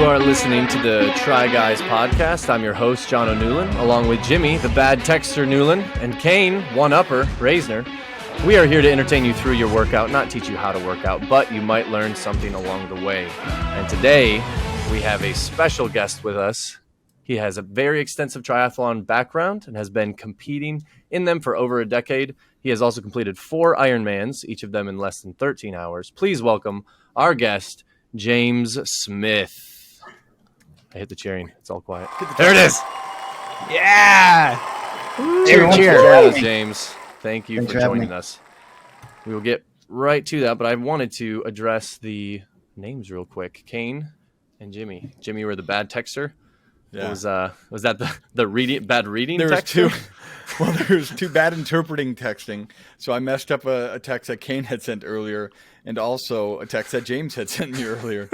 You are listening to the Try Guys podcast. I'm your host, John O'Newland, along with Jimmy, the bad texter Newland, and Kane, one-upper Reisner. We are here to entertain you through your workout, not teach you how to work out, but you might learn something along the way. And today, we have a special guest with us. He has a very extensive triathlon background and has been competing in them for over a decade. He has also completed 4 Ironmans, each of them in less than 13 hours. Please welcome our guest, James Smith. I hit the cheering. It's all quiet. There it is. Yeah. Cheers, James. Thank you for joining us. We will get right to that, but I wanted to address the names real quick. Kane and Jimmy. Jimmy, you were the bad texter. Yeah. Was that the bad reading texter? There's 2 bad interpreting texting. So I messed up a text that Kane had sent earlier, and also a text that James had sent me earlier.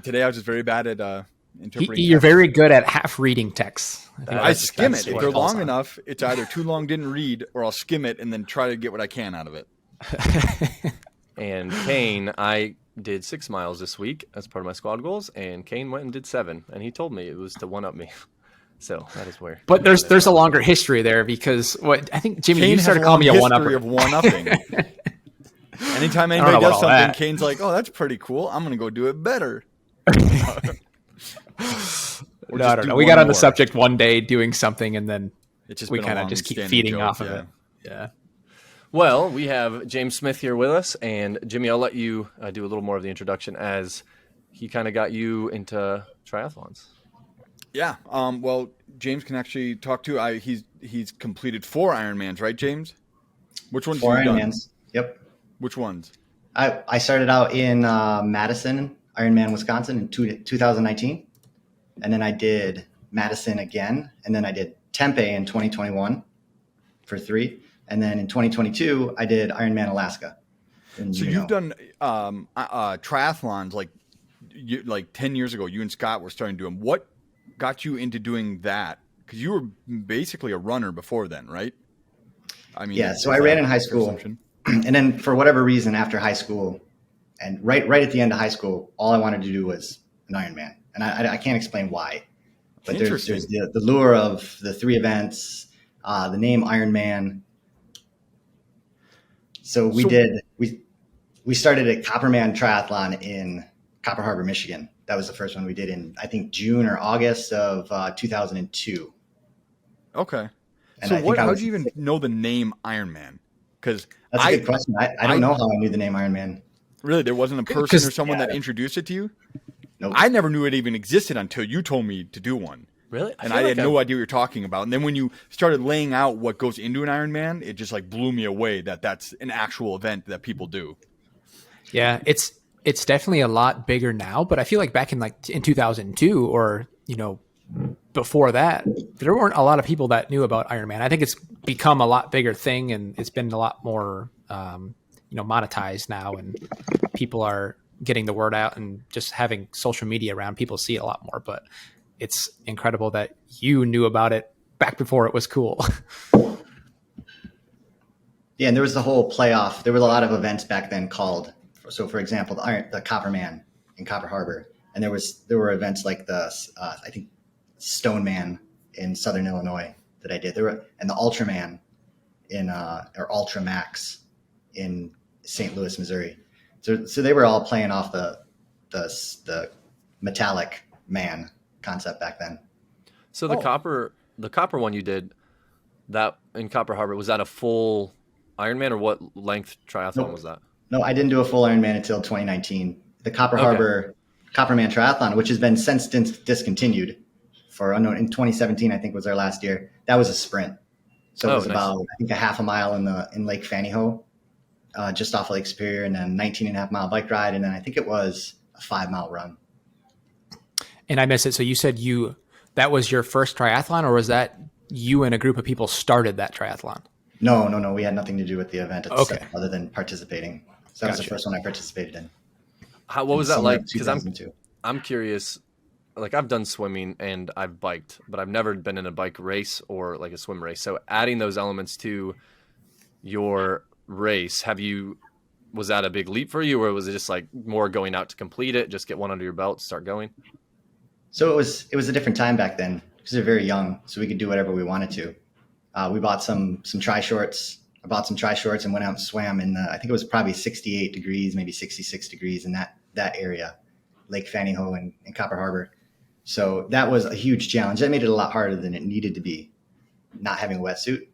Today I was just very bad at interpreting. You're very good at half reading texts. I skim it. If they're long enough, it's either too long, didn't read, or I'll skim it and then try to get what I can out of it. And Kane, I did 6 miles this week as part of my squad goals, and Kane went and did 7, and he told me it was to one-up me. So that is where. But there's a longer history there because I think Jimmy, Kane you started calling me a one-upper. Of one-upping. Anytime anybody does something, Kane's like, "Oh, that's pretty cool. I'm gonna go do it better." I don't know. We got on the subject one day doing something, and then we kind of just keep feeding off of it. Yeah. Well, we have James Smith here with us, and Jimmy, I'll let you do a little more of the introduction as he kind of got you into triathlons. Yeah. Well, James can actually talk too. He's completed 4 Ironmans, right, James? Which ones? 4 Ironmans. Yep. Which ones? I started out in Madison, Ironman, Wisconsin in 2019. And then I did Madison again. And then I did Tempe in 2021 for 3. And then in 2022, I did Ironman Alaska. So you've done triathlons like 10 years ago. You and Scott were starting to do them. What got you into doing that? Because you were basically a runner before then, right? I mean, yeah. So I ran in high school, and then for whatever reason, after high school, and right at the end of high school, all I wanted to do was an Ironman, and I can't explain why, but there's the lure of the 3 events, the name Ironman. So we started a Copperman triathlon in Copper Harbor, Michigan. That was the first one we did in, I think, June or August of 2002. Okay. And so how did you even know the name Ironman? Because that's a good question. I don't know how I knew the name Ironman. Really? There wasn't a person or someone that introduced it to you? Nope. I never knew it even existed until you told me to do one. Really? And I had no idea what you're talking about. And then when you started laying out what goes into an Ironman, it just blew me away that that's an actual event that people do. Yeah, it's definitely a lot bigger now, but I feel like back in 2002 or, before that, there weren't a lot of people that knew about Ironman. I think it's become a lot bigger thing, and it's been a lot more, monetized now, and people are getting the word out and just having social media around. People see it a lot more, but it's incredible that you knew about it back before it was cool. Yeah, and there was the whole playoff. There were a lot of events back then called. So, for example, the Copperman in Copper Harbor, and there were events like the I think Stoneman in Southern Illinois that I did. And the Ultraman or Ultramax in St. Louis, Missouri. So they were all playing off the metallic man concept back then. So the copper one you did that in Copper Harbor, was that a full Ironman, or what length triathlon was that? No, I didn't do a full Ironman until 2019. The Copper Harbor Copperman Triathlon, which has been since discontinued for unknown, in 2017, I think was our last year. That was a sprint. So it was about, I think, a half a mile in Lake Fannyhoe, just off of Lake Superior, and then 19.5 mile bike ride. And then I think it was a 5 mile run. And I missed it. So you said that was your first triathlon, or was that you and a group of people started that triathlon? No. We had nothing to do with the event itself other than participating. So that was the first one I participated in. What was that like? Because I'm curious. Like, I've done swimming and I've biked, but I've never been in a bike race or like a swim race. So adding those elements to your race, have you was that a big leap for you, or was it just like more going out to complete it, just get one under your belt, start going? So it was a different time back then because we were very young, so we could do whatever we wanted to. We bought some tri shorts. I bought some tri shorts and went out and swam in I think it was probably 68 degrees, maybe 66 degrees in that area, Lake Fanny Ho and Copper Harbor. So that was a huge challenge. That made it a lot harder than it needed to be, not having a wetsuit.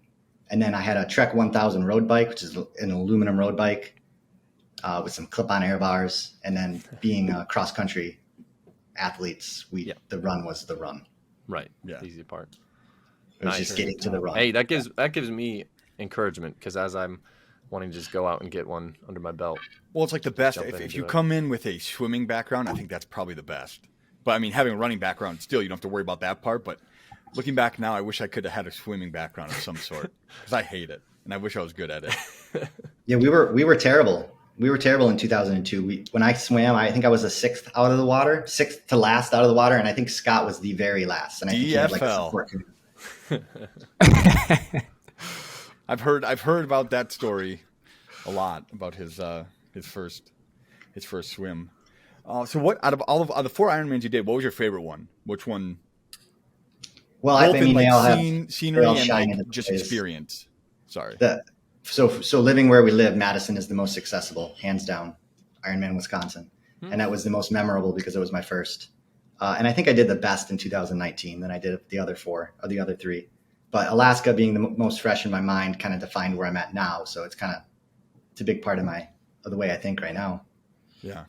And then I had a Trek 1000 road bike, which is an aluminum road bike with some clip-on air bars. And then being cross-country athletes, the run was the run. Right. Yeah. The easy part. It was just getting to the run. Hey, that gives me encouragement, because as I'm wanting to just go out and get one under my belt. Well, it's like the best. Jump in If and you do it. come in with a swimming background, I think that's probably the best. But I mean, having a running background, still, you don't have to worry about that part. But looking back now, I wish I could have had a swimming background of some sort, because I hate it, and I wish I was good at it. Yeah, we were terrible. We were terrible in 2002. When I swam, I think I was the sixth out of the water, sixth to last out of the water, and I think Scott was the very last. And I think he had like a support committee. I've heard about that story a lot, about his first swim. So what out of all of the 4 Ironmans you did, what was your favorite one? Which one? Well, Both I in mean, like they all have scenery all and shine like in just ways. experience. Sorry. So living where we live, Madison is the most accessible, hands down. Ironman, Wisconsin, and that was the most memorable because it was my first. And I think I did the best in 2019 than I did the other 4 or the other 3. But Alaska being the most fresh in my mind kind of defined where I'm at now. So it's a big part of the way I think right now. Yeah.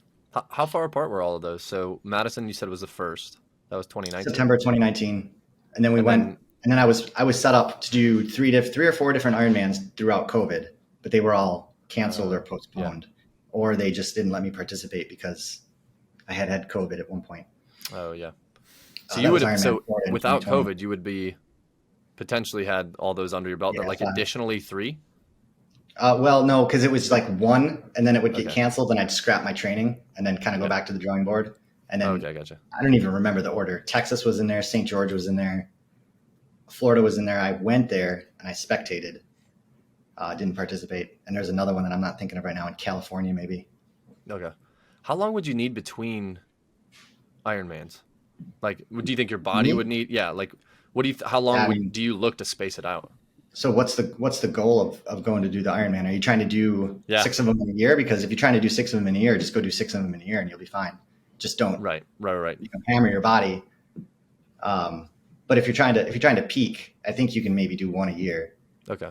How far apart were all of those? So Madison, you said was the first. That was 2019. September 2019, and then we went. And then I was set up to do 3 or 4 different Ironmans throughout COVID, but they were all canceled or postponed, or they just didn't let me participate because I had COVID at one point. Oh yeah. So That you was would have, Ironman so 4 in without 2020. COVID, you would be potentially had all those under your belt, but Yeah, like 5. additionally 3. Well, no, because it was like 1, and then it would get Okay. canceled, and I'd scrap my training, and then kind of go back to the drawing board. And then Okay, gotcha. I don't even remember the order. Texas was in there, St. George was in there, Florida was in there. I went there and I spectated, didn't participate. And there's another one that I'm not thinking of right now in California, maybe. Okay. How long would you need between Ironmans? Like, do you think your body Me? would need? Yeah. Like, what do you? How long do you look to space it out? So what's the goal of going to do the Ironman? Are you trying to do 6 of them in a year? Because if you're trying to do 6 of them in a year, just go do 6 of them in a year and you'll be fine. Just don't Right. you can hammer your body. But if you're trying to peak, I think you can maybe do 1 a year. Okay.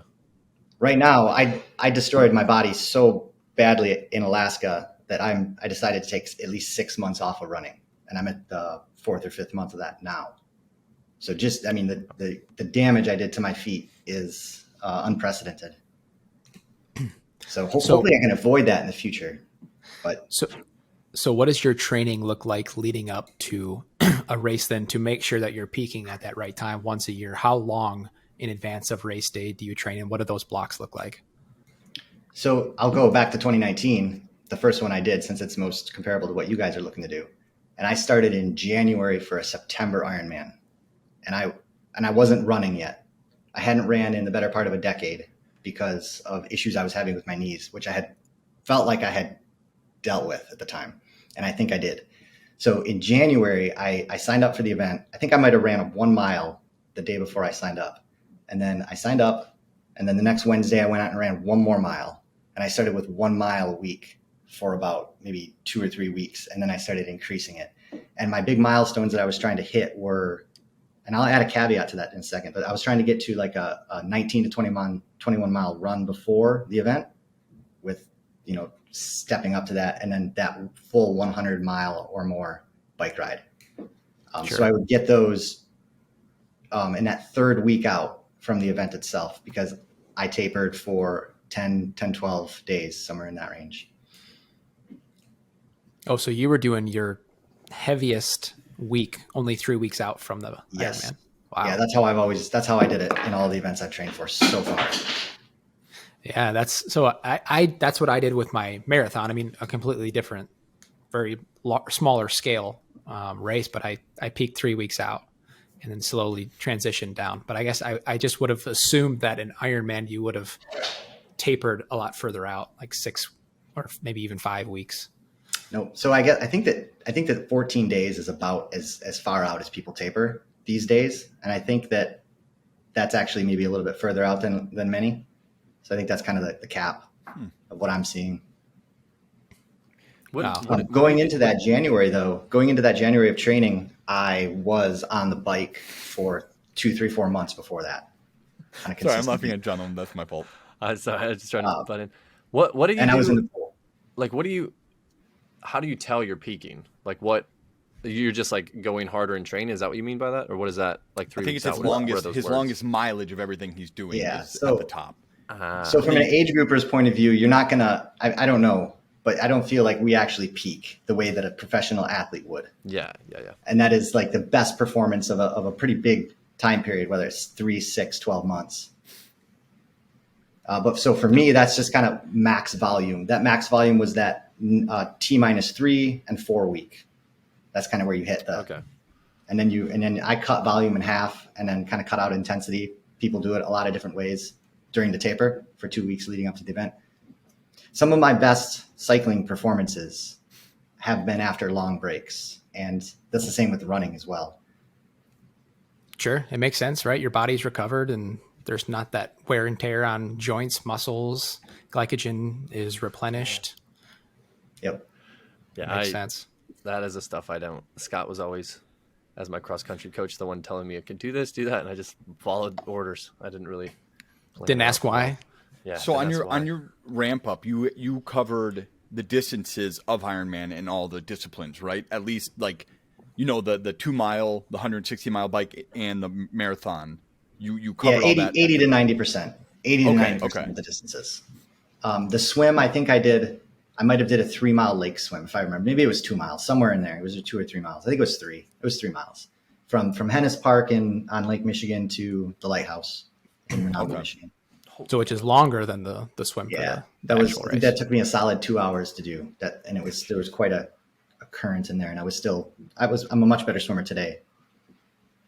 Right now, I destroyed my body so badly in Alaska that I decided to take at least 6 months off of running, and I'm at the 4th or 5th month of that now. So the damage I did to my feet is unprecedented. So hopefully I can avoid that in the future. But So what does your training look like leading up to a race then to make sure that you're peaking at that right time once a year? How long in advance of race day do you train, and what do those blocks look like? So I'll go back to 2019, the first one I did, since it's most comparable to what you guys are looking to do. And I started in January for a September Ironman. And I wasn't running yet. I hadn't ran in the better part of a decade because of issues I was having with my knees, which I had felt like I had dealt with at the time. And I think I did. So in January, I signed up for the event. I think I might have ran a 1 mile the day before I signed up. And then I signed up. And then the next Wednesday, I went out and ran 1 more mile. And I started with 1 mile a week for about maybe 2 or 3 weeks. And then I started increasing it. And my big milestones that I was trying to hit were, and I'll add a caveat to that in a second, but I was trying to get to like a 19 to 21 mile run before the event with, stepping up to that, and then that full 100 mile or more bike ride. Sure. So I would get those in that 3rd week out from the event itself, because I tapered for 10, 12 days, somewhere in that range. Oh, so you were doing your heaviest week only 3 weeks out from the Yes. Ironman. Wow. Yeah, that's how I did it in all the events I've trained for so far. Yeah, that's what I did with my marathon. I mean, a completely different, very smaller scale race, but I peaked 3 weeks out and then slowly transitioned down. But I guess I just would have assumed that in Ironman you would have tapered a lot further out, like or maybe even 5 weeks. No. So I think that 14 days is about as far out as people taper these days. And I think that that's actually maybe a little bit further out than many. So I think that's kind of the cap of what I'm seeing. Wow. Going into that January of training, I was on the bike for 2, 3, 4 months before that. Sorry, I'm laughing at John. That's my fault. Sorry, I was just trying to butt in. What do you and do? I was in the pool. Like, how do you tell you're peaking? Like, what, you're just like going harder in training? Is that what you mean by that? Or what is that, like 3 I think weeks it's out? his longest mileage of everything he's doing is at the top. So from an age grouper's point of view, you're not going to, I don't know, but I don't feel like we actually peak the way that a professional athlete would. Yeah. And that is like the best performance of a pretty big time period, whether it's 3, 6, 12 months. But so for me, that's just kind of max volume. That max volume was that T-3 and 4 week. That's kind of where you hit the. Okay. And then I cut volume in half and then kind of cut out intensity. People do it a lot of different ways during the taper for 2 weeks leading up to the event. Some of my best cycling performances have been after long breaks, and that's the same with running as well. Sure. It makes sense, right? Your body's recovered and there's not that wear and tear on joints, muscles. Glycogen is replenished. Yep. Yeah. Makes sense. That is the stuff I don't. Scott was always, as my cross country coach, the one telling me I could do this, do that. And I just followed orders. I didn't really. Didn't ask why. Yeah. So on your ramp up, you covered the distances of Ironman and all the disciplines, right? At least like, the 2 mile, the 160 mile bike and the marathon. You covered all that. 80 to 90%. 80 to 90% of the distances. The swim, I think I might have did a 3 mile lake swim, if I remember. Maybe it was 2 miles, somewhere in there. It was 2 or 3 miles. I think it was 3. It was 3 miles from Hennis Park on Lake Michigan to the lighthouse in Menominee, Michigan. So which is longer than the swim. Yeah, for the actual race. That took me a solid 2 hours to do that. And there was quite a current in there. And I'm a much better swimmer today.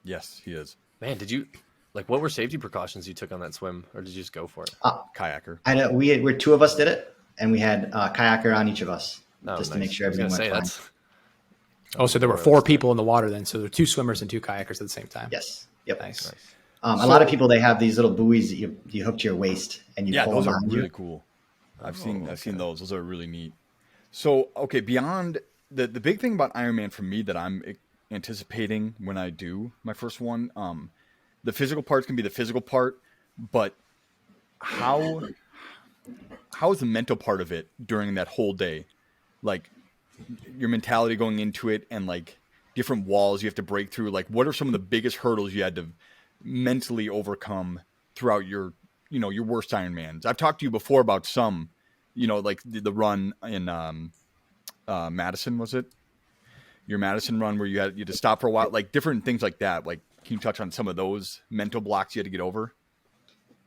Yes, he is. Man, what were safety precautions you took on that swim, or did you just go for it? Kayaker. I know we're 2 of us did it, and we had a kayaker on each of us Oh, just nice. to make sure everything went fine. So there were 4 people in the water then. So there were 2 swimmers and 2 kayakers at the same time. Yes. Yep. Nice. A lot of people, they have these little buoys that you hook to your waist and you pull those them are on really you. cool. I've seen those. Those are really neat. So, okay, beyond the big thing about Ironman for me that I'm anticipating when I do my first one, the physical part's can be the physical part, but how is the mental part of it during that whole day? Like your mentality going into it and like different walls you have to break through. Like what are some of the biggest hurdles you had to mentally overcome throughout your worst Ironmans? I've talked to you before about some, like the run in Madison, was it? Your Madison run where you had to stop for a while, like different things like that. Like, can you touch on some of those mental blocks you had to get over?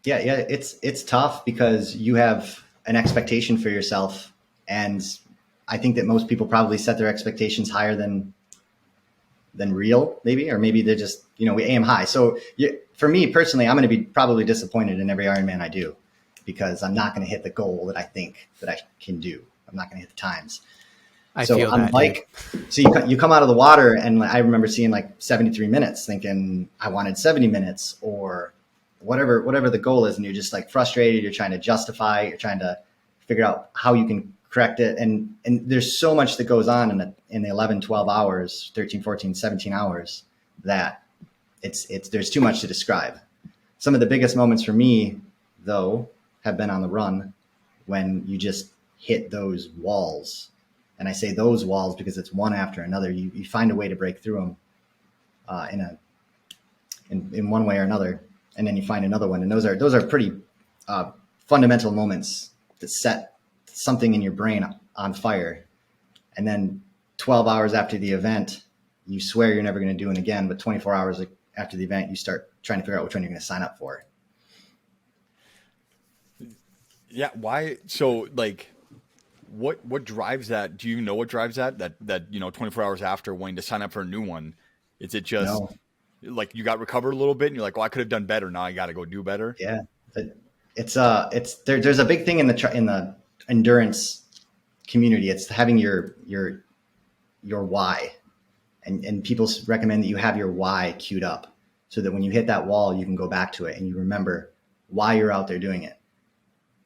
Yeah. It's tough because you have an expectation for yourself. And I think that most people probably set their expectations higher than real, maybe, or maybe they're just, we aim high. So for me personally, I'm going to be probably disappointed in every Ironman I do because I'm not going to hit the goal that I think that I can do. I'm not going to hit the times. So on the bike, so you come out of the water and I remember seeing like 73 minutes thinking I wanted 70 minutes or whatever the goal is. And you're just like frustrated. You're trying to justify, you're trying to figure out how you can correct it. And there's so much that goes on in the 11, 12 hours, 13, 14, 17 hours that there's too much to describe. Some of the biggest moments for me though have been on the run when you just hit those walls. And I say those walls because it's one after another. You find a way to break through them in one way or another, and then you find another one. And those are pretty fundamental moments that set something in your brain on fire. And then 12 hours after the event, you swear you're never going to do it again. But 24 hours after the event, you start trying to figure out which one you're going to sign up for. Yeah. Why? So like, what drives that? Do you know what drives that 24 hours after wanting to sign up for a new one? Is it just like you got recovered a little bit and you're like, well, I could have done better. Now I got to go do better. Yeah. There's a big thing in the endurance community. It's having your why, and people recommend that you have your why queued up so that when you hit that wall, you can go back to it and you remember why you're out there doing it.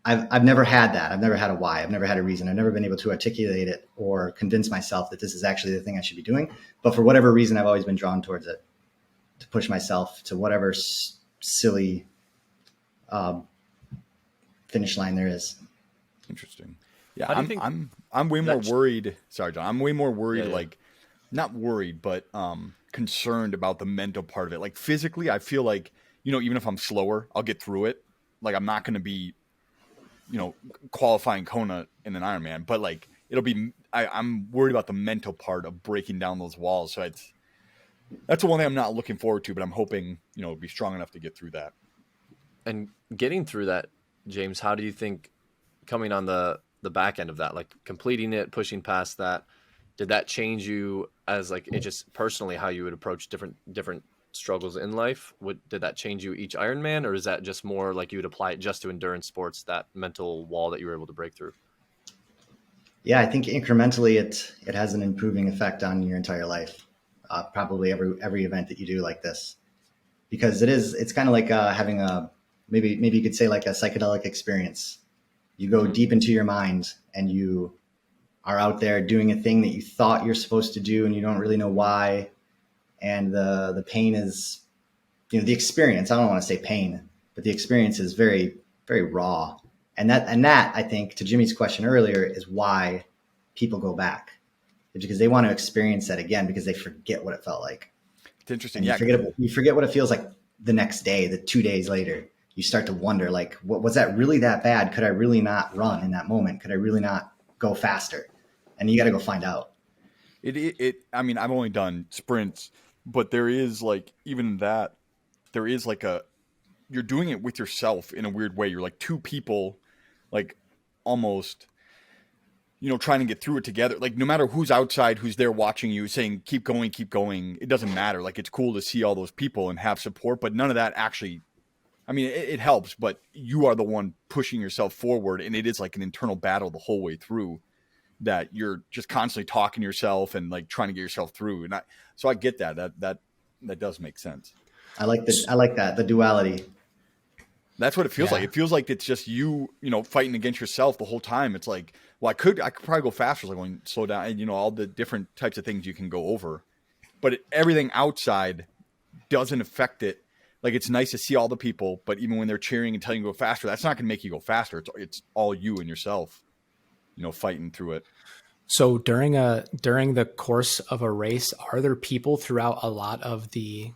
I've never had that. I've never had a why. I've never had a reason. I've never been able to articulate it or convince myself that this is actually the thing I should be doing. But for whatever reason, I've always been drawn towards it, to push myself to whatever silly finish line there is. Interesting. Yeah, How do you think I'm way more worried. Sorry, John. I'm way more worried. Yeah. Like, not worried, but concerned about the mental part of it. Like physically, I feel like, you know, even if I'm slower, I'll get through it. Like I'm not going to be, you know, qualifying Kona in an Ironman, but like it'll be. I'm worried about the mental part of breaking down those walls. So that's the one thing I'm not looking forward to. But I'm hoping, you know, be strong enough to get through that. And getting through that, James, how do you think coming on the back end of that, like completing it, pushing past that, did that change you as like it just personally how you would approach different struggles in life? Did that change you each Ironman, or is that just more like you would apply it just to endurance sports, that mental wall that you were able to break through? Yeah, I think incrementally it has an improving effect on your entire life. Probably every event that you do like this, because it's kind of like having maybe you could say like a psychedelic experience. You go deep into your mind and you are out there doing a thing that you thought you're supposed to do and you don't really know why. And the pain is, you know, the experience, I don't want to say pain, but the experience is very, very raw. And that I think, to Jimmy's question earlier, is why people go back. It's because they want to experience that again, because they forget what it felt like. It's interesting. And Yeah. you forget what it feels like the next day, the 2 days later. You start to wonder, like, was that really that bad? Could I really not run in that moment? Could I really not go faster? And you got to go find out. I mean, I've only done sprints, but there is like, even that, there is like you're doing it with yourself in a weird way. You're like two people, like almost, you know, trying to get through it together. Like no matter who's outside, who's there watching you saying, keep going. It doesn't matter. Like it's cool to see all those people and have support, but none of that actually, I mean, it helps, but you are the one pushing yourself forward. And it is like an internal battle the whole way through, that you're just constantly talking to yourself and like trying to get yourself through. And so I get that does make sense. I like that, the duality. That's what it feels like. It feels like it's just you know, fighting against yourself the whole time. It's like, well, I could probably go faster. It's like going slow down, and you know, all the different types of things you can go over, but everything outside doesn't affect it. Like it's nice to see all the people, but even when they're cheering and telling you to go faster, that's not going to make you go faster. It's all you and yourself, you know, fighting through it. So during the course of a race, are there people throughout a lot of the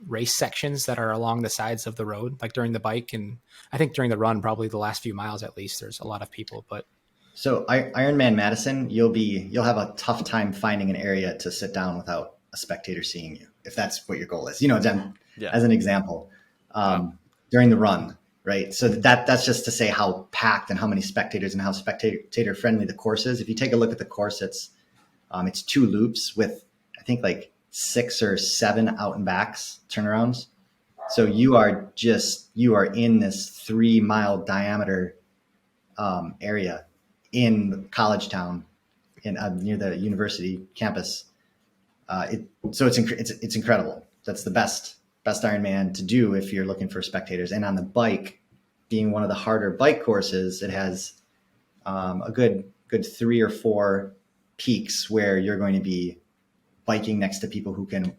race sections that are along the sides of the road, like during the bike? And I think during the run, probably the last few miles at least, there's a lot of people. But so Ironman Madison, you'll have a tough time finding an area to sit down without a spectator seeing you, if that's what your goal is. You know, as an example, during the run, right? So that's just to say how packed and how many spectators and how spectator friendly the course is. If you take a look at the course, it's 2 loops with, I think, like 6 or 7 out and backs turnarounds. So you are in this 3-mile diameter area in College Town, near the university campus. So it's incredible. That's the best Ironman to do if you're looking for spectators. And on the bike, being one of the harder bike courses, it has a good 3 or 4 peaks where you're going to be biking next to people who can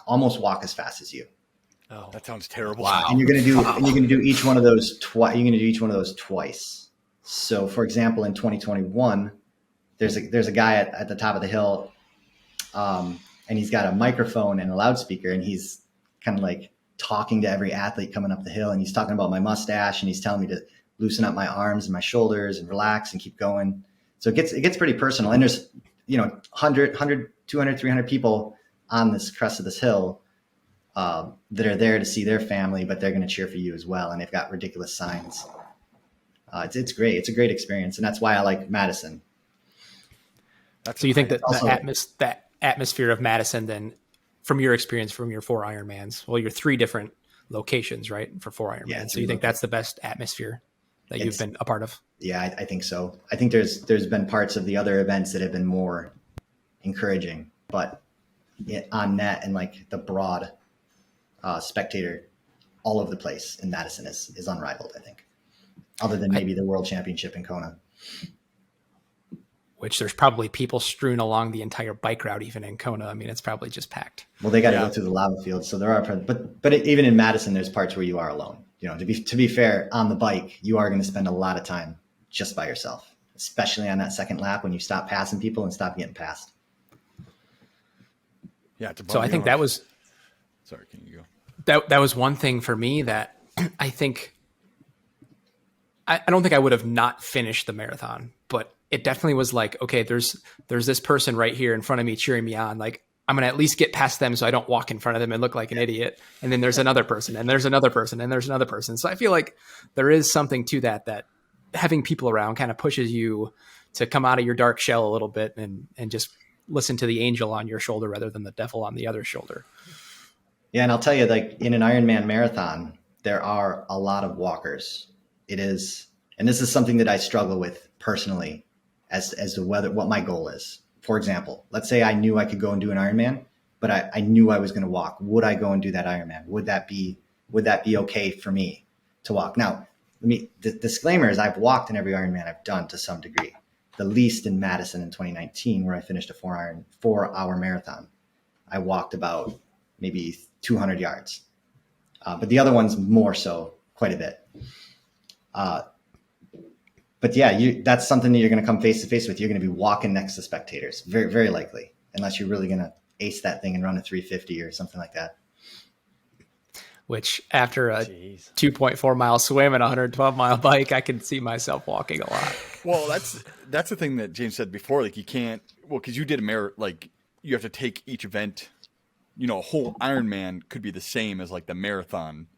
almost walk as fast as you. Oh, that sounds terrible. Wow. And you're going to do each one of those twice. You're going to do each one of those twice. So, for example, in 2021, there's a guy at the top of the hill, and he's got a microphone and a loudspeaker, and he's kind of like talking to every athlete coming up the hill, and he's talking about my mustache, and he's telling me to loosen up my arms and my shoulders and relax and keep going. So it gets pretty personal. And there's, you know, 100, 200, 300 people on this crest of this hill that are there to see their family, but they're going to cheer for you as well. And they've got ridiculous signs. It's great. It's a great experience. And that's why I like Madison. So you think that also, that atmosphere of Madison, then, from your experience, from your 4 Ironmans, well, your 3 different locations, right, for 4 Ironmans. Yeah, so you think that's the best atmosphere? that you've been a part of? Yeah, I think so. I think there's been parts of the other events that have been more encouraging, but on net and like the broad spectator all over the place in Madison is unrivaled, I think, other than maybe the World Championship in Kona. Which there's probably people strewn along the entire bike route, even in Kona. I mean, it's probably just packed. Well, they got to go through the lava field, so there are. But even in Madison, there's parts where you are alone. You know, to be fair, on the bike, you are going to spend a lot of time just by yourself, especially on that second lap when you stop passing people and stop getting passed. Yeah. So I think that was. Sorry, can you go? That was one thing for me that I think. I don't think I would have not finished the marathon, but it definitely was like, okay, there's this person right here in front of me cheering me on. Like, I'm going to at least get past them so I don't walk in front of them and look like an idiot. And then there's another person, and there's another person, and there's another person. So I feel like there is something to that having people around kind of pushes you to come out of your dark shell a little bit and just listen to the angel on your shoulder rather than the devil on the other shoulder. Yeah. And I'll tell you, like in an Ironman marathon, there are a lot of walkers. It is, and this is something that I struggle with personally as to what my goal is. For example, let's say I knew I could go and do an Ironman, but I knew I was going to walk. Would I go and do that Ironman? Would that be okay for me to walk? Now, the disclaimer is I've walked in every Ironman I've done to some degree. The least in Madison in 2019, where I finished a 4-hour marathon. I walked about maybe 200 yards, but the other ones more so, quite a bit. But yeah, that's something that you're going to come face to face with. You're going to be walking next to spectators, very, very likely, unless you're really going to ace that thing and run a 350 or something like that. Which after a 2.4 mile swim and a 112 mile bike, I can see myself walking a lot. Well, that's the thing that James said before. Like you can't, because you did like you have to take each event. You know, a whole Ironman could be the same as like the marathon.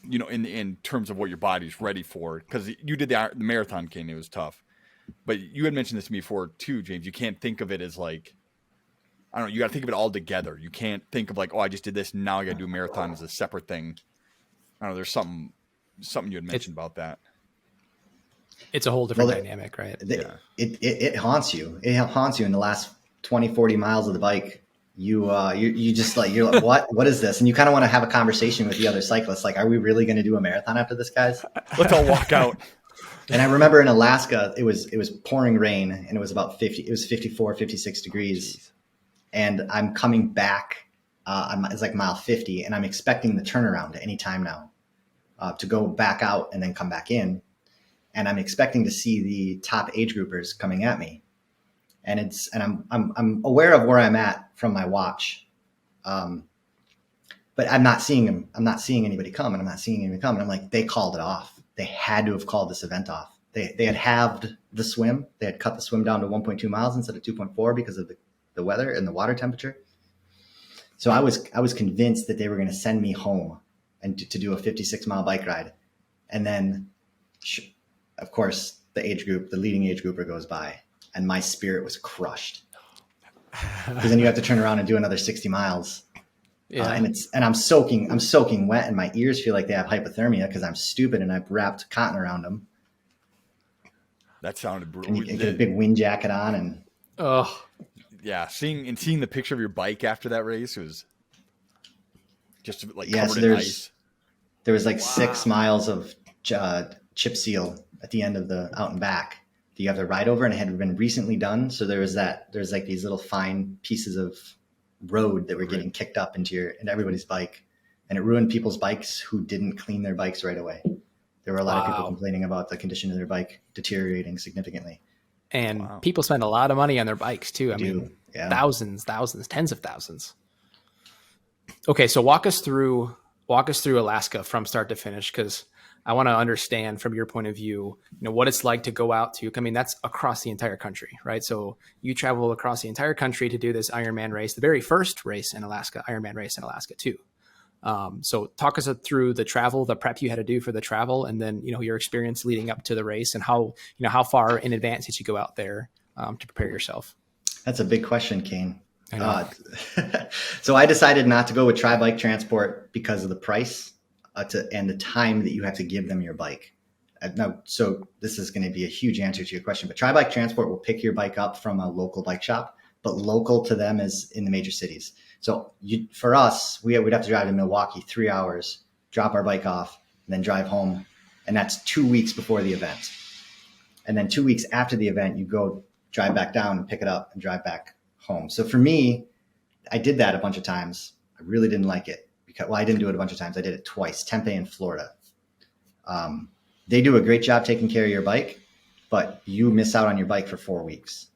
You know, in terms of what your body's ready for, because you did the marathon, Kane, it was tough. But you had mentioned this to me before too, James. You can't think of it as like, I don't know. You got to think of it all together. You can't think of like, oh, I just did this, and now I got to do a marathon as a separate thing. I don't know. There's something you had mentioned about that. It's a whole different dynamic, right? It haunts you. It haunts you in the last 20, 40 miles of the bike. You just like, you're like, what is this? And you kind of want to have a conversation with the other cyclists. Like, are we really going to do a marathon after this, guys? Let's all walk out. And I remember in Alaska, it was pouring rain and it was about 54, 56 degrees. Jeez. And I'm coming back. It's like mile 50 and I'm expecting the turnaround any time now to go back out and then come back in. And I'm expecting to see the top age groupers coming at me. And I'm aware of where I'm at from my watch, but I'm not seeing them. I'm not seeing anybody come, and I'm not seeing anybody come. And I'm like, they called it off. They had to have called this event off. They had halved the swim. They had cut the swim down to 1.2 miles instead of 2.4 because of the weather and the water temperature. So I was convinced that they were going to send me home and to do a 56-mile bike ride, and then, of course, the leading age grouper goes by. And my spirit was crushed because then you have to turn around and do another 60 miles. Yeah. And I'm soaking wet and my ears feel like they have hypothermia because I'm stupid and I've wrapped cotton around them. That sounded brutal. And you get a big wind jacket on and. Oh yeah. Seeing the picture of your bike after that race was just like covered in ice. There was like 6 miles of chip seal at the end of the out and back. You have to ride over, and it had been recently done. So there's like these little fine pieces of road that were getting kicked up into everybody's bike, and it ruined people's bikes who didn't clean their bikes right away. There were a lot of people complaining about the condition of their bike deteriorating significantly. And people spend a lot of money on their bikes too. I mean, thousands, tens of thousands. Okay. So walk us through Alaska from start to finish. 'Cause I want to understand from your point of view, what it's like to go out to, I mean, that's across the entire country, right? So you travel across the entire country to do this Ironman race, the very first race in Alaska, Ironman race in Alaska too. So talk us through the travel, the prep you had to do for the travel, and then, your experience leading up to the race and how far in advance did you go out there to prepare yourself? That's a big question, Kane. So I decided not to go with Tri-Bike Transport because of the price and the time that you have to give them your bike. No, so this is going to be a huge answer to your question, but Tri-Bike Transport will pick your bike up from a local bike shop, but local to them is in the major cities. So for us, we'd have to drive to Milwaukee 3 hours, drop our bike off, and then drive home. And that's 2 weeks before the event. And then 2 weeks after the event, you go drive back down and pick it up and drive back home. So for me, I did that a bunch of times. I really didn't like it because, well, I didn't do it a bunch of times. I did it twice, Tempe and Florida. They do a great job taking care of your bike, but you miss out on your bike for 4 weeks.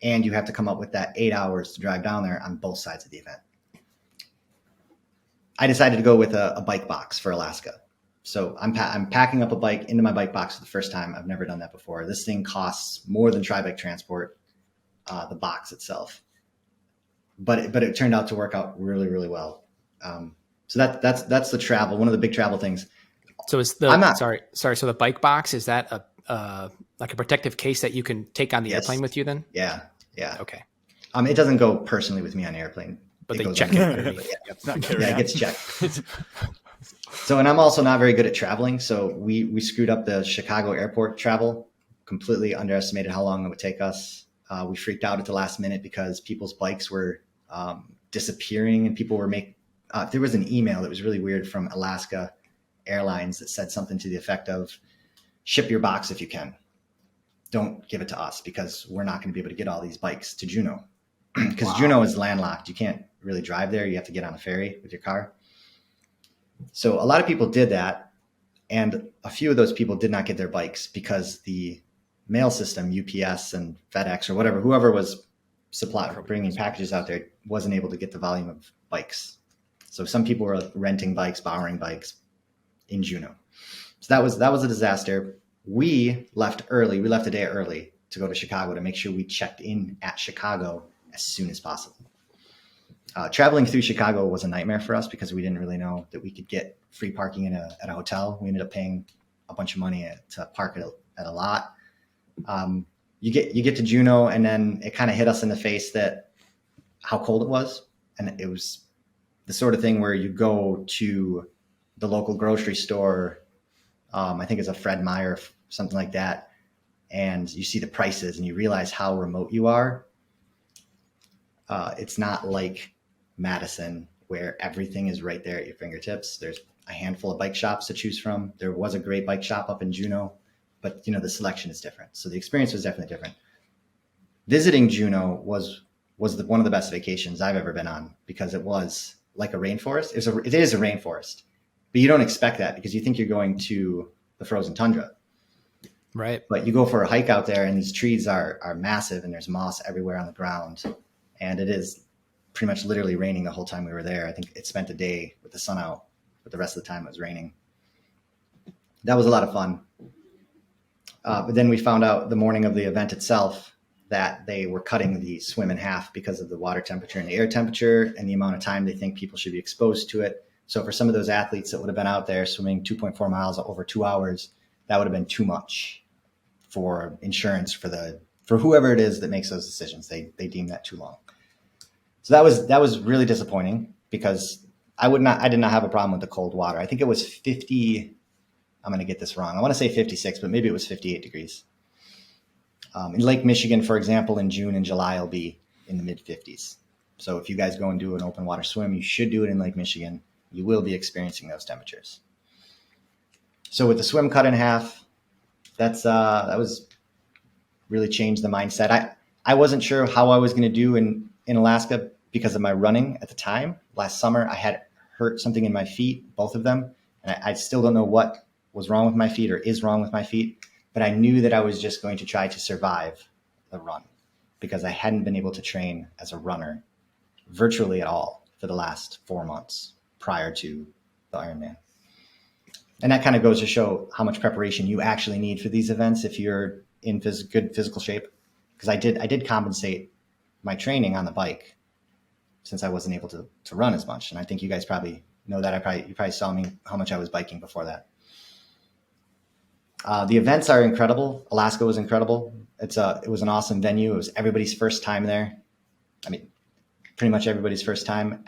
And you have to come up with that 8 hours to drive down there on both sides of the event. I decided to go with a bike box for Alaska. So I'm packing up a bike into my bike box for the first time. I've never done that before. This thing costs more than Tri-Bike Transport, the box itself. But it turned out to work out really, really well. So that's the travel. One of the big travel things. So is sorry. So the bike box, is that a like a protective case that you can take on the airplane with you then? Yeah. Okay. It doesn't go personally with me on the airplane. But they check it underneath. Yeah, it gets checked. So, and I'm also not very good at traveling. So we screwed up the Chicago airport travel, completely underestimated how long it would take us. We freaked out at the last minute because people's bikes were disappearing, and people were there was an email that was really weird from Alaska Airlines that said something to the effect of, ship your box if you can. Don't give it to us because we're not going to be able to get all these bikes to Juneau. Because Juneau is landlocked. You can't really drive there. You have to get on a ferry with your car. So a lot of people did that. And a few of those people did not get their bikes because the mail system, UPS and FedEx or whatever, whoever was bringing packages out there, wasn't able to get the volume of bikes. So some people were renting bikes, borrowing bikes in Juneau. So that was a disaster. We left early. We left a day early to go to Chicago to make sure we checked in at Chicago as soon as possible. Traveling through Chicago was a nightmare for us because we didn't really know that we could get free parking at a hotel. We ended up paying a bunch of money to park at a lot. You get to Juneau, and then it kind of hit us in the face that how cold it was. And it was the sort of thing where you go to the local grocery store, I think it's a Fred Meyer, something like that, and you see the prices and you realize how remote you are. It's not like Madison where everything is right there at your fingertips. There's a handful of bike shops to choose from. There was a great bike shop up in Juneau, but the selection is different. So the experience was definitely different. Visiting Juneau was one of the best vacations I've ever been on because it was like a rainforest. It is a rainforest, but you don't expect that because you think you're going to the frozen tundra. Right. But you go for a hike out there and these trees are massive and there's moss everywhere on the ground. And it is pretty much literally raining the whole time we were there. I think it spent a day with the sun out, but the rest of the time it was raining. That was a lot of fun. But then we found out the morning of the event itself that they were cutting the swim in half because of the water temperature and the air temperature and the amount of time they think people should be exposed to it. So for some of those athletes that would have been out there swimming 2.4 miles over 2 hours, that would have been too much for insurance for whoever it is that makes those decisions. They deem that too long. So that was really disappointing because I did not have a problem with the cold water. I think it was 50. I'm going to get this wrong. I want to say 56, but maybe it was 58 degrees. In Lake Michigan, for example, in June and July, it'll be in the mid 50s. So if you guys go and do an open water swim, you should do it in Lake Michigan. You will be experiencing those temperatures. So with the swim cut in half, that was really changed the mindset. I wasn't sure how I was going to do in Alaska because of my running at the time. Last summer, I had hurt something in my feet, both of them. And I still don't know what was wrong with my feet or is wrong with my feet. But I knew that I was just going to try to survive the run because I hadn't been able to train as a runner virtually at all for the last 4 months prior to the Ironman. And that kind of goes to show how much preparation you actually need for these events if you're in good physical shape. Because I did compensate my training on the bike since I wasn't able to run as much. And I think you guys probably know that. You probably saw me how much I was biking before that. The events are incredible. Alaska was incredible. It was an awesome venue. It was everybody's first time there. I mean, pretty much everybody's first time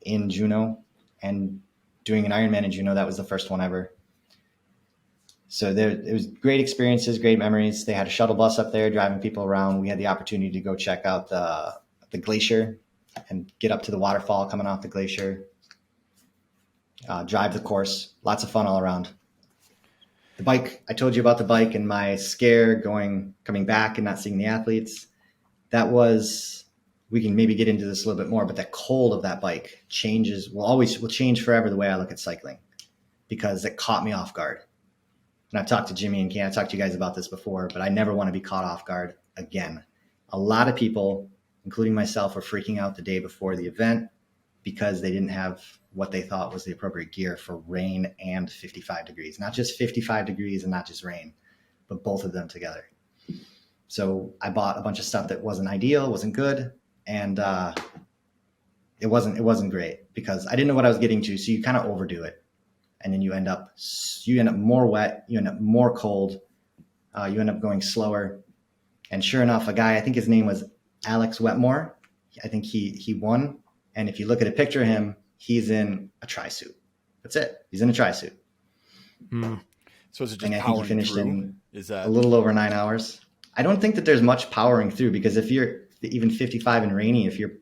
in Juneau, and doing an Ironman in Juneau. That was the first one ever. So it was great experiences, great memories. They had a shuttle bus up there driving people around. We had the opportunity to go check out the glacier and get up to the waterfall coming off the glacier, drive the course. Lots of fun all around. The bike, I told you about the bike and my scare coming back and not seeing the athletes. That was, we can maybe get into this a little bit more, but that cold of that bike will change forever the way I look at cycling, because it caught me off guard. And I've talked to Jimmy and Ken, I've talked to you guys about this before, but I never want to be caught off guard again. A lot of people, including myself, were freaking out the day before the event because they didn't have what they thought was the appropriate gear for rain and 55 degrees. Not just 55 degrees and not just rain, but both of them together. So I bought a bunch of stuff that wasn't ideal, wasn't good, and it wasn't great because I didn't know what I was getting to. So you kind of overdo it, and then you end up more wet, you end up more cold, you end up going slower. And sure enough, a guy, I think his name was Alex Wetmore, I think he won. And if you look at a picture of him, he's in a tri-suit. That's it. He's in a tri-suit. Mm. So is it just and I think he finished through? In Is that a little over 9 hours? I don't think that there's much powering through, because if you're even 55 and rainy, if you're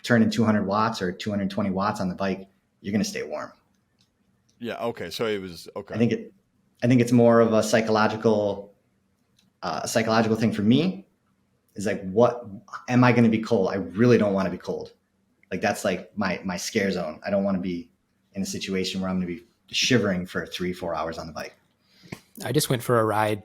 turning 200 watts or 220 watts on the bike, you're going to stay warm. Yeah. Okay. So it was okay. I think it's more of a psychological thing for me. Is like, what am I going to be cold? I really don't want to be cold. Like that's like my scare zone. I don't want to be in a situation where I'm going to be shivering for 3-4 hours on the bike. I just went for a ride,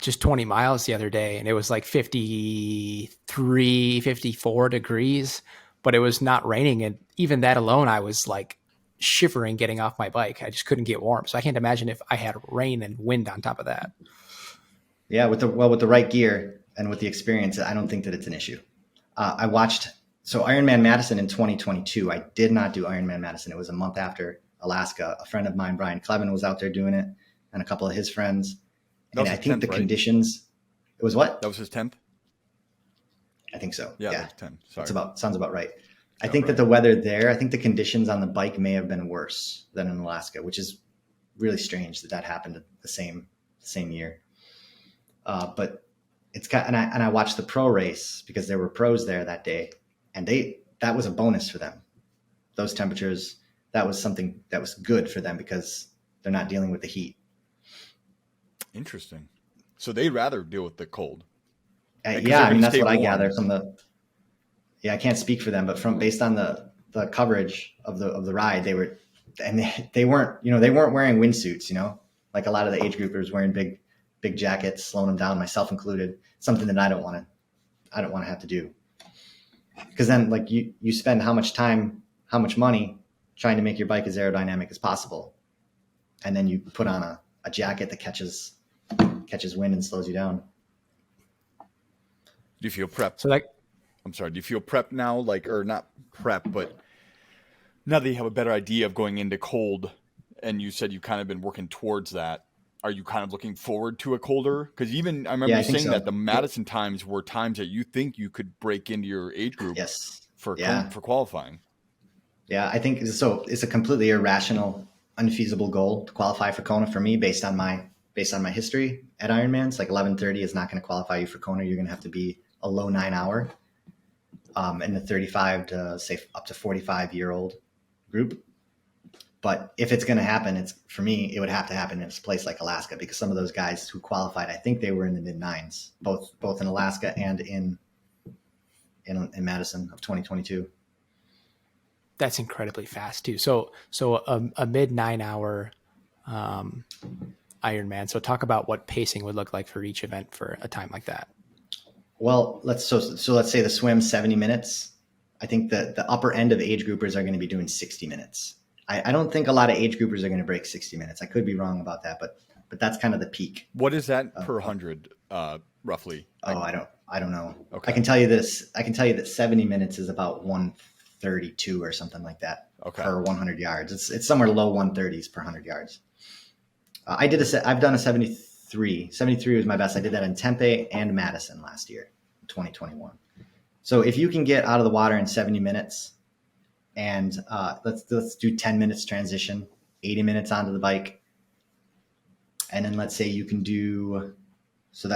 just 20 miles the other day, and it was like 53, 54 degrees, but it was not raining. And even that alone, I was like shivering getting off my bike. I just couldn't get warm. So I can't imagine if I had rain and wind on top of that. Yeah, with the right gear and with the experience, I don't think that it's an issue. I watched Ironman Madison in 2022. I did not do Ironman Madison. It was a month after Alaska. A friend of mine, Brian Clevin, was out there doing it, and a couple of his friends. And I think the conditions. It was what? That was his 10th. I think so. Yeah, that was 10. Sorry, sounds about right. I think that the weather there, I think the conditions on the bike may have been worse than in Alaska, which is really strange that happened the same year. But it's and I watched the pro race because there were pros there that day, and that was a bonus for them. Those temperatures, that was something that was good for them because they're not dealing with the heat. Interesting. So they'd rather deal with the cold. Yeah, I mean that's what I gather from the. Yeah, I can't speak for them, but based on the coverage of the ride, they weren't wearing windsuits, like a lot of the age groupers wearing big jackets, slowing them down, myself included. Something that I don't want to have to do. Because then, like you spend how much time, how much money trying to make your bike as aerodynamic as possible, and then you put on a jacket that catches wind and slows you down. Do you feel prepped? So I'm sorry. Do you feel prepped now, or not prepped, but now that you have a better idea of going into cold, and you said you kind of been working towards that, are you kind of looking forward to a colder? Because even I remember you saying that the Madison times were times that you think you could break into your age group. Yes. For qualifying. Yeah, I think so. It's a completely irrational, unfeasible goal to qualify for Kona for me based on my history at Ironman. It's like 11:30 is not going to qualify you for Kona. You're going to have to be a low 9 hour in the 35 to say up to 45-year-old group. But if it's going to happen, for me, it would have to happen in a place like Alaska, because some of those guys who qualified, I think they were in the mid-9s, both in Alaska and in Madison of 2022. That's incredibly fast too. So a mid 9 hour Ironman. So talk about what pacing would look like for each event for a time like that. Well, let's say the swim 70 minutes. I think that the upper end of age groupers are going to be doing 60 minutes. I don't think a lot of age groupers are going to break 60 minutes. I could be wrong about that, but that's kind of the peak. What is that per 100, roughly? I don't know. Okay. I can tell you this. I can tell you that 70 minutes is about 132 or something like that per 100 yards. It's somewhere low 130s per 100 yards. I've done a 73. 73 was my best. I did that in Tempe and Madison last year, 2021. So if you can get out of the water in 70 minutes, and let's do 10 minutes transition, 80 minutes onto the bike, And then let's say you can do, so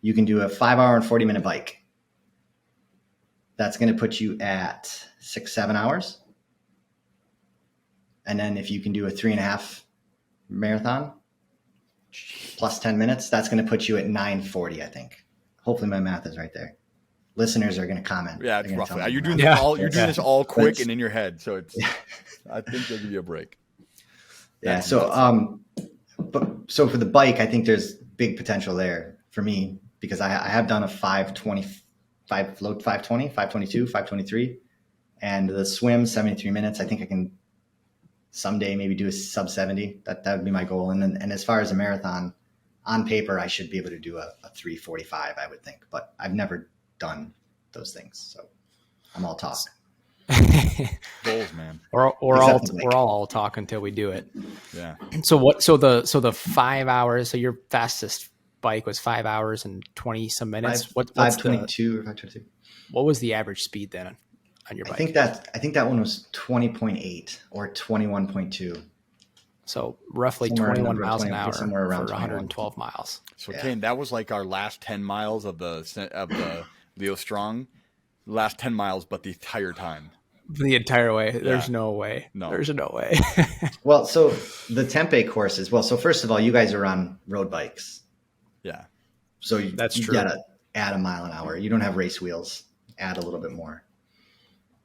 you can do a 5 hour and 40-minute bike. That's going to put you at 6-7 hours. And then if you can do a 3.5 marathon plus 10 minutes, that's going to put you at 9:40, I think. Hopefully my math is right there. Listeners are going to comment. Yeah, it's roughly. You're doing this all quick and in your head, so it's. I think they'll give you a break. Yeah. So for the bike, I think there's big potential there for me because I have done a 5:20, 5:22, and the swim 73 minutes. I think I can someday maybe do a sub 70. That would be my goal. And as far as a marathon, on paper, I should be able to do a 3:45, I would think, but I've never done those things, so I'm all talk. Goals, man. We're all talk until we do it. Yeah. So the 5 hours. So your fastest bike was 5 hours and 20 some minutes. 5:22 or 5:22. What was the average speed then on your bike? I think that one was 20.8 or 21.2. So roughly Somewhere 21 miles an hour somewhere around for 112 miles. So Kane, that was like our last 10 miles of the Leo Strong. Last 10 miles, but the entire time. The entire way. There's no way. No. There's no way. Well, so the Tempe courses. Well, so first of all, you guys are on road bikes. Yeah. So That's you true. gotta add a mile an hour. You don't have race wheels. Add a little bit more.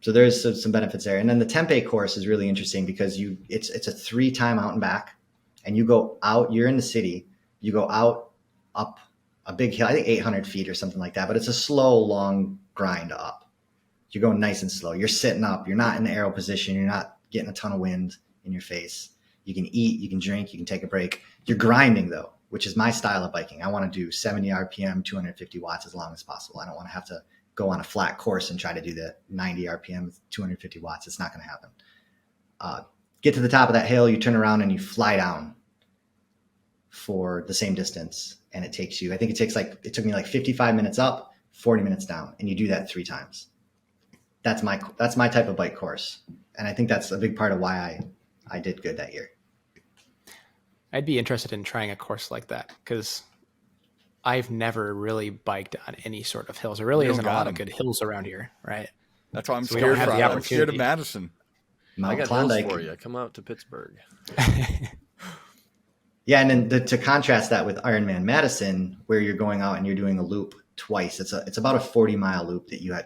So there's some benefits there. And then the Tempe course is really interesting because it's a 3-time out and back, and you go out. You're in the city. You go out up a big hill. I think 800 feet or something like that. But it's a slow, long grind up. You're going nice and slow. You're sitting up. You're not in the aero position. You're not getting a ton of wind in your face. You can eat. You can drink. You can take a break. You're grinding though, which is my style of biking. I want to do 70 RPM, 250 watts as long as possible. I don't want to have to go on a flat course and try to do the 90 RPM with 250 watts. It's not going to happen. Get to the top of that hill. You turn around and you fly down for the same distance. And it takes you, I think it took me like 55 minutes up, 40 minutes down. And you do that 3 times. That's my type of bike course. And I think that's a big part of why I did good that year. I'd be interested in trying a course like that because I've never really biked on any sort of hills. There really isn't a lot of good hills around here, right? That's why I'm So we don't scared. have the I'm scared of opportunity. Madison. I got Klondike. hills for you. Come out to Pittsburgh. Yeah, and then to contrast that with Ironman Madison, where you're going out and you're doing a loop twice. It's about a 40-mile loop that you have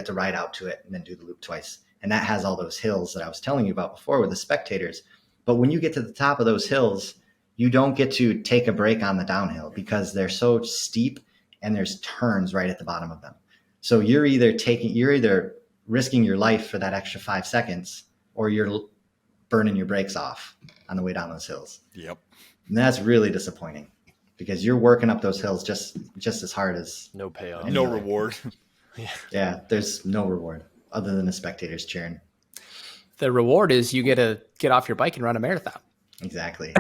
to ride out to it and then do the loop twice. And that has all those hills that I was telling you about before with the spectators. But when you get to the top of those hills, you don't get to take a break on the downhill because they're so steep and there's turns right at the bottom of them. So you're either risking your life for that extra 5 seconds or you're burning your brakes off on the way down those hills. Yep. And that's really disappointing because you're working up those hills just as hard as No payoff. No reward. yeah, there's no reward other than the spectators cheering. The reward is you get to get off your bike and run a marathon. Exactly.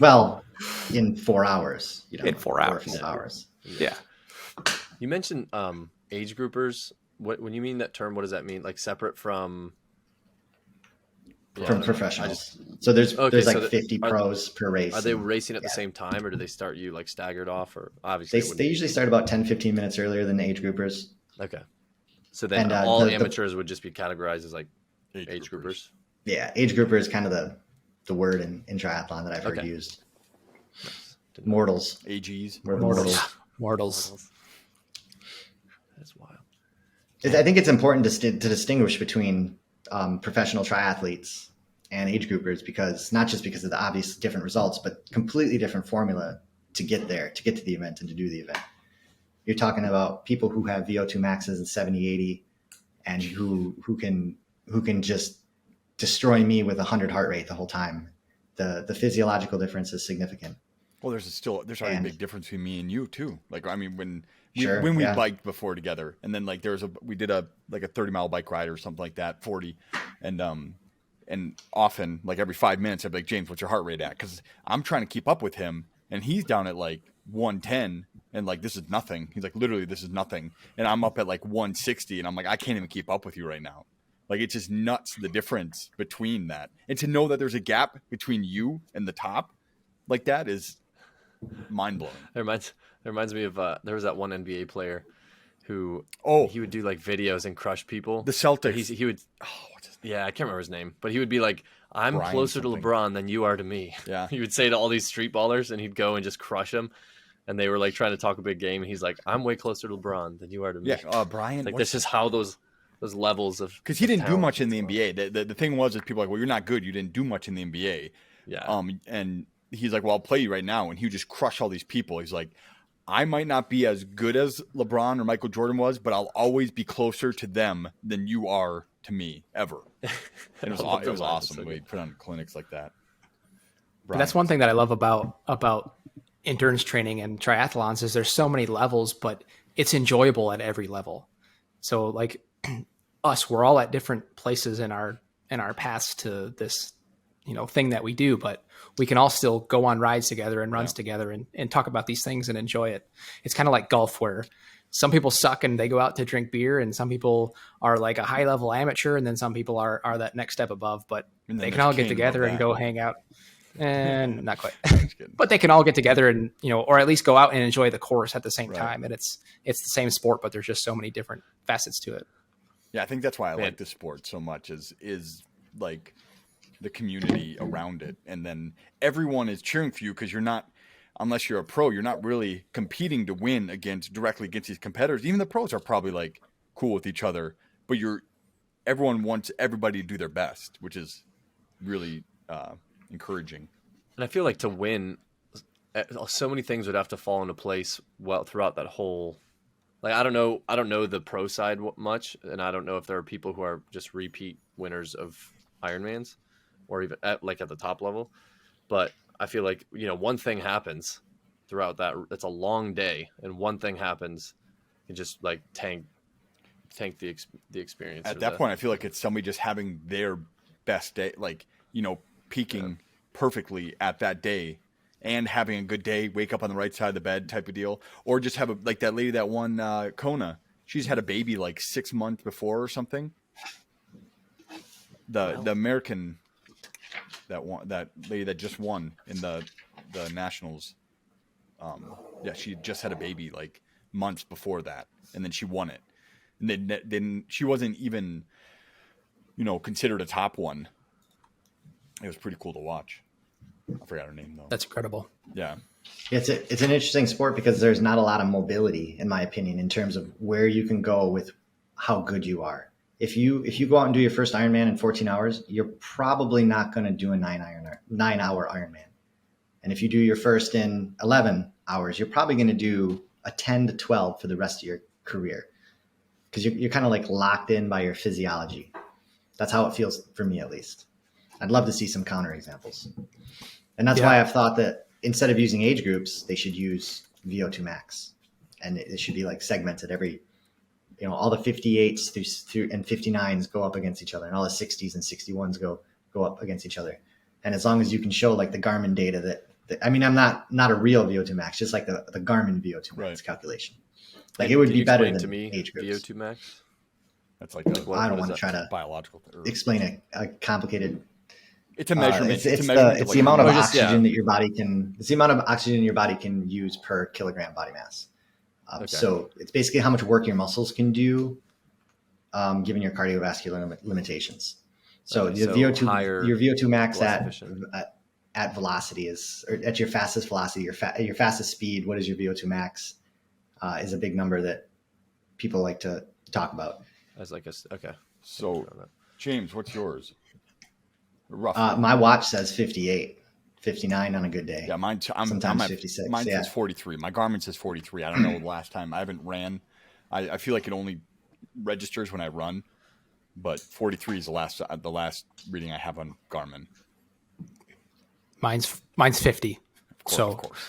Well, in 4 hours. In 4 hours. 4 hours. Yeah. You mentioned age groupers. When you mean that term, what does that mean? Like separate from From professionals. So there's like 50 pros per race. Are they racing at the same time, or do they start you like staggered off? Or obviously they usually start about 10-15 minutes earlier than the age groupers. Okay. So then all amateurs would just be categorized as like age groupers. Yeah, age grouper is kind of the word in triathlon that I've heard used. Nice. Mortals. AGs. We're mortals. Mortals. That's wild. I think it's important to distinguish between professional triathletes and age groupers because not just because of the obvious different results, but completely different formula to get there, to get to the event and to do the event. You're talking about people who have VO2 maxes in 70, 80 and who can just destroy me with 100 heart rate the whole time. The physiological difference is significant. Well, there's already a big difference between me and you too. Like, I mean, when we biked before together, and then like we did a 30-mile bike ride or something like that, 40, and often like every 5 minutes I'd be like, James, what's your heart rate at? Because I'm trying to keep up with him, and he's down at like 110, and like this is nothing. He's like, literally, this is nothing, and I'm up at like 160, and I'm like, I can't even keep up with you right now. Like, it's just nuts, the difference between that. And to know that there's a gap between you and the top like that is mind-blowing. It reminds me of there was that one NBA player who he would do like videos and crush people. The Celtics. He would I can't remember his name, but he would be like, I'm Brian closer something. to LeBron than you are to me. Yeah. He would say to all these street ballers, and he'd go and just crush them. And they were like trying to talk a big game, and he's like, I'm way closer to LeBron than you are to me. Yeah, Brian. Like, this is how those levels of, because he didn't do much in the talent. NBA. The thing was, is people were like, well, you're not good. You didn't do much in the NBA. Yeah. And he's like, well, I'll play you right now. And he would just crush all these people. He's like, I might not be as good as LeBron or Michael Jordan was, but I'll always be closer to them than you are to me ever. And it was awesome. We put on clinics like that. But that's one thing that I love about endurance training and triathlons is there's so many levels, but it's enjoyable at every level. So like us, we're all at different places in our paths to this, thing that we do, but we can all still go on rides together and runs together and talk about these things and enjoy it. It's kind of like golf, where some people suck and they go out to drink beer, and some people are like a high level amateur, and then some people are that next step above, but they can all get together and go hang out. And not quite, but they can all get together and, or at least go out and enjoy the course at the same time. And it's the same sport, but there's just so many different facets to it. Yeah. I think that's why I like this sport so much is like the community around it. And then everyone is cheering for you, because you're not, unless you're a pro, you're not really competing to win directly against these competitors. Even the pros are probably like cool with each other, but everyone wants everybody to do their best, which is really, encouraging. And I feel like to win, so many things would have to fall into place throughout that whole. Like, I don't know the pro side much, and I don't know if there are people who are just repeat winners of Ironmans, or even at the top level. But I feel like one thing happens throughout that. It's a long day, and one thing happens, it just like tank the experience. At that point, I feel like it's somebody just having their best day, like peaking perfectly at that day and having a good day, wake up on the right side of the bed type of deal, or just have like that lady that won Kona. She's had a baby like 6 months before or something. The American that lady that just won in the nationals. She just had a baby like months before that, and then she won it, and then she wasn't even considered a top one. It was pretty cool to watch. I forgot her name though. That's incredible. Yeah. It's an interesting sport because there's not a lot of mobility, in my opinion, in terms of where you can go with how good you are. If you go out and do your first Ironman in 14 hours, you're probably not going to do a 9-hour Ironman. And if you do your first in 11 hours, you're probably going to do a 10 to 12 for the rest of your career, because you're kind of like locked in by your physiology. That's how it feels for me, at least. I'd love to see some counterexamples. And that's why I've thought that instead of using age groups, they should use VO2 max. And it should be like segmented every, all the 58s through and 59s go up against each other, and all the 60s and 61s go up against each other. And as long as you can show like the Garmin data that I'm not a real VO2 max, just like the Garmin VO2 max calculation. Like, it would be better than age groups. VO2 max? That's like I don't want to try to biological explain a complicated. It's a measurement. It's the amount of oxygen that your body can. It's the amount of oxygen your body can use per kilogram body mass. So it's basically how much work your muscles can do, given your cardiovascular limitations. So your VO2 max at velocity or at your fastest velocity, your fastest speed. What is your VO2 max? Is a big number that people like to talk about. As like okay. So, James, what's yours? Roughly. My watch says 58, 59 on a good day. Yeah, mine. Sometimes 56. Mine says 43. My Garmin says 43. I don't know the last time. I haven't ran. I feel like it only registers when I run, but 43 is the last reading I have on Garmin. Mine's 50. Of course.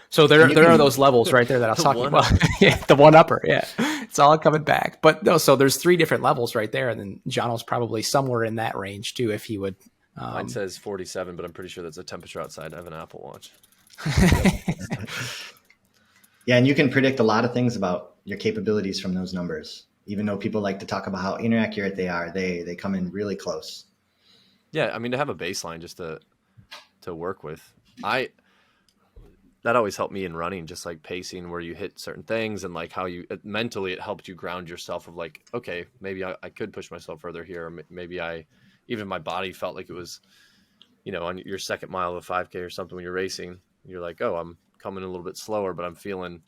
So there are those levels right there that I was talking about. Yeah, the one upper. Yeah, it's all coming back. But no, so there's 3 different levels right there, and then Jono's probably somewhere in that range too, if he would. Mine says 47, but I'm pretty sure that's the temperature outside. I have an Apple Watch. Yeah, and you can predict a lot of things about your capabilities from those numbers. Even though people like to talk about how inaccurate they are, they come in really close. Yeah, I mean, to have a baseline just to work with. That always helped me in running, just like pacing where you hit certain things and like how you mentally, it helped you ground yourself of like, okay, maybe I could push myself further here. Or maybe even my body felt like it was, on your second mile of a 5K or something when you're racing, you're like, oh, I'm coming a little bit slower, but I'm feeling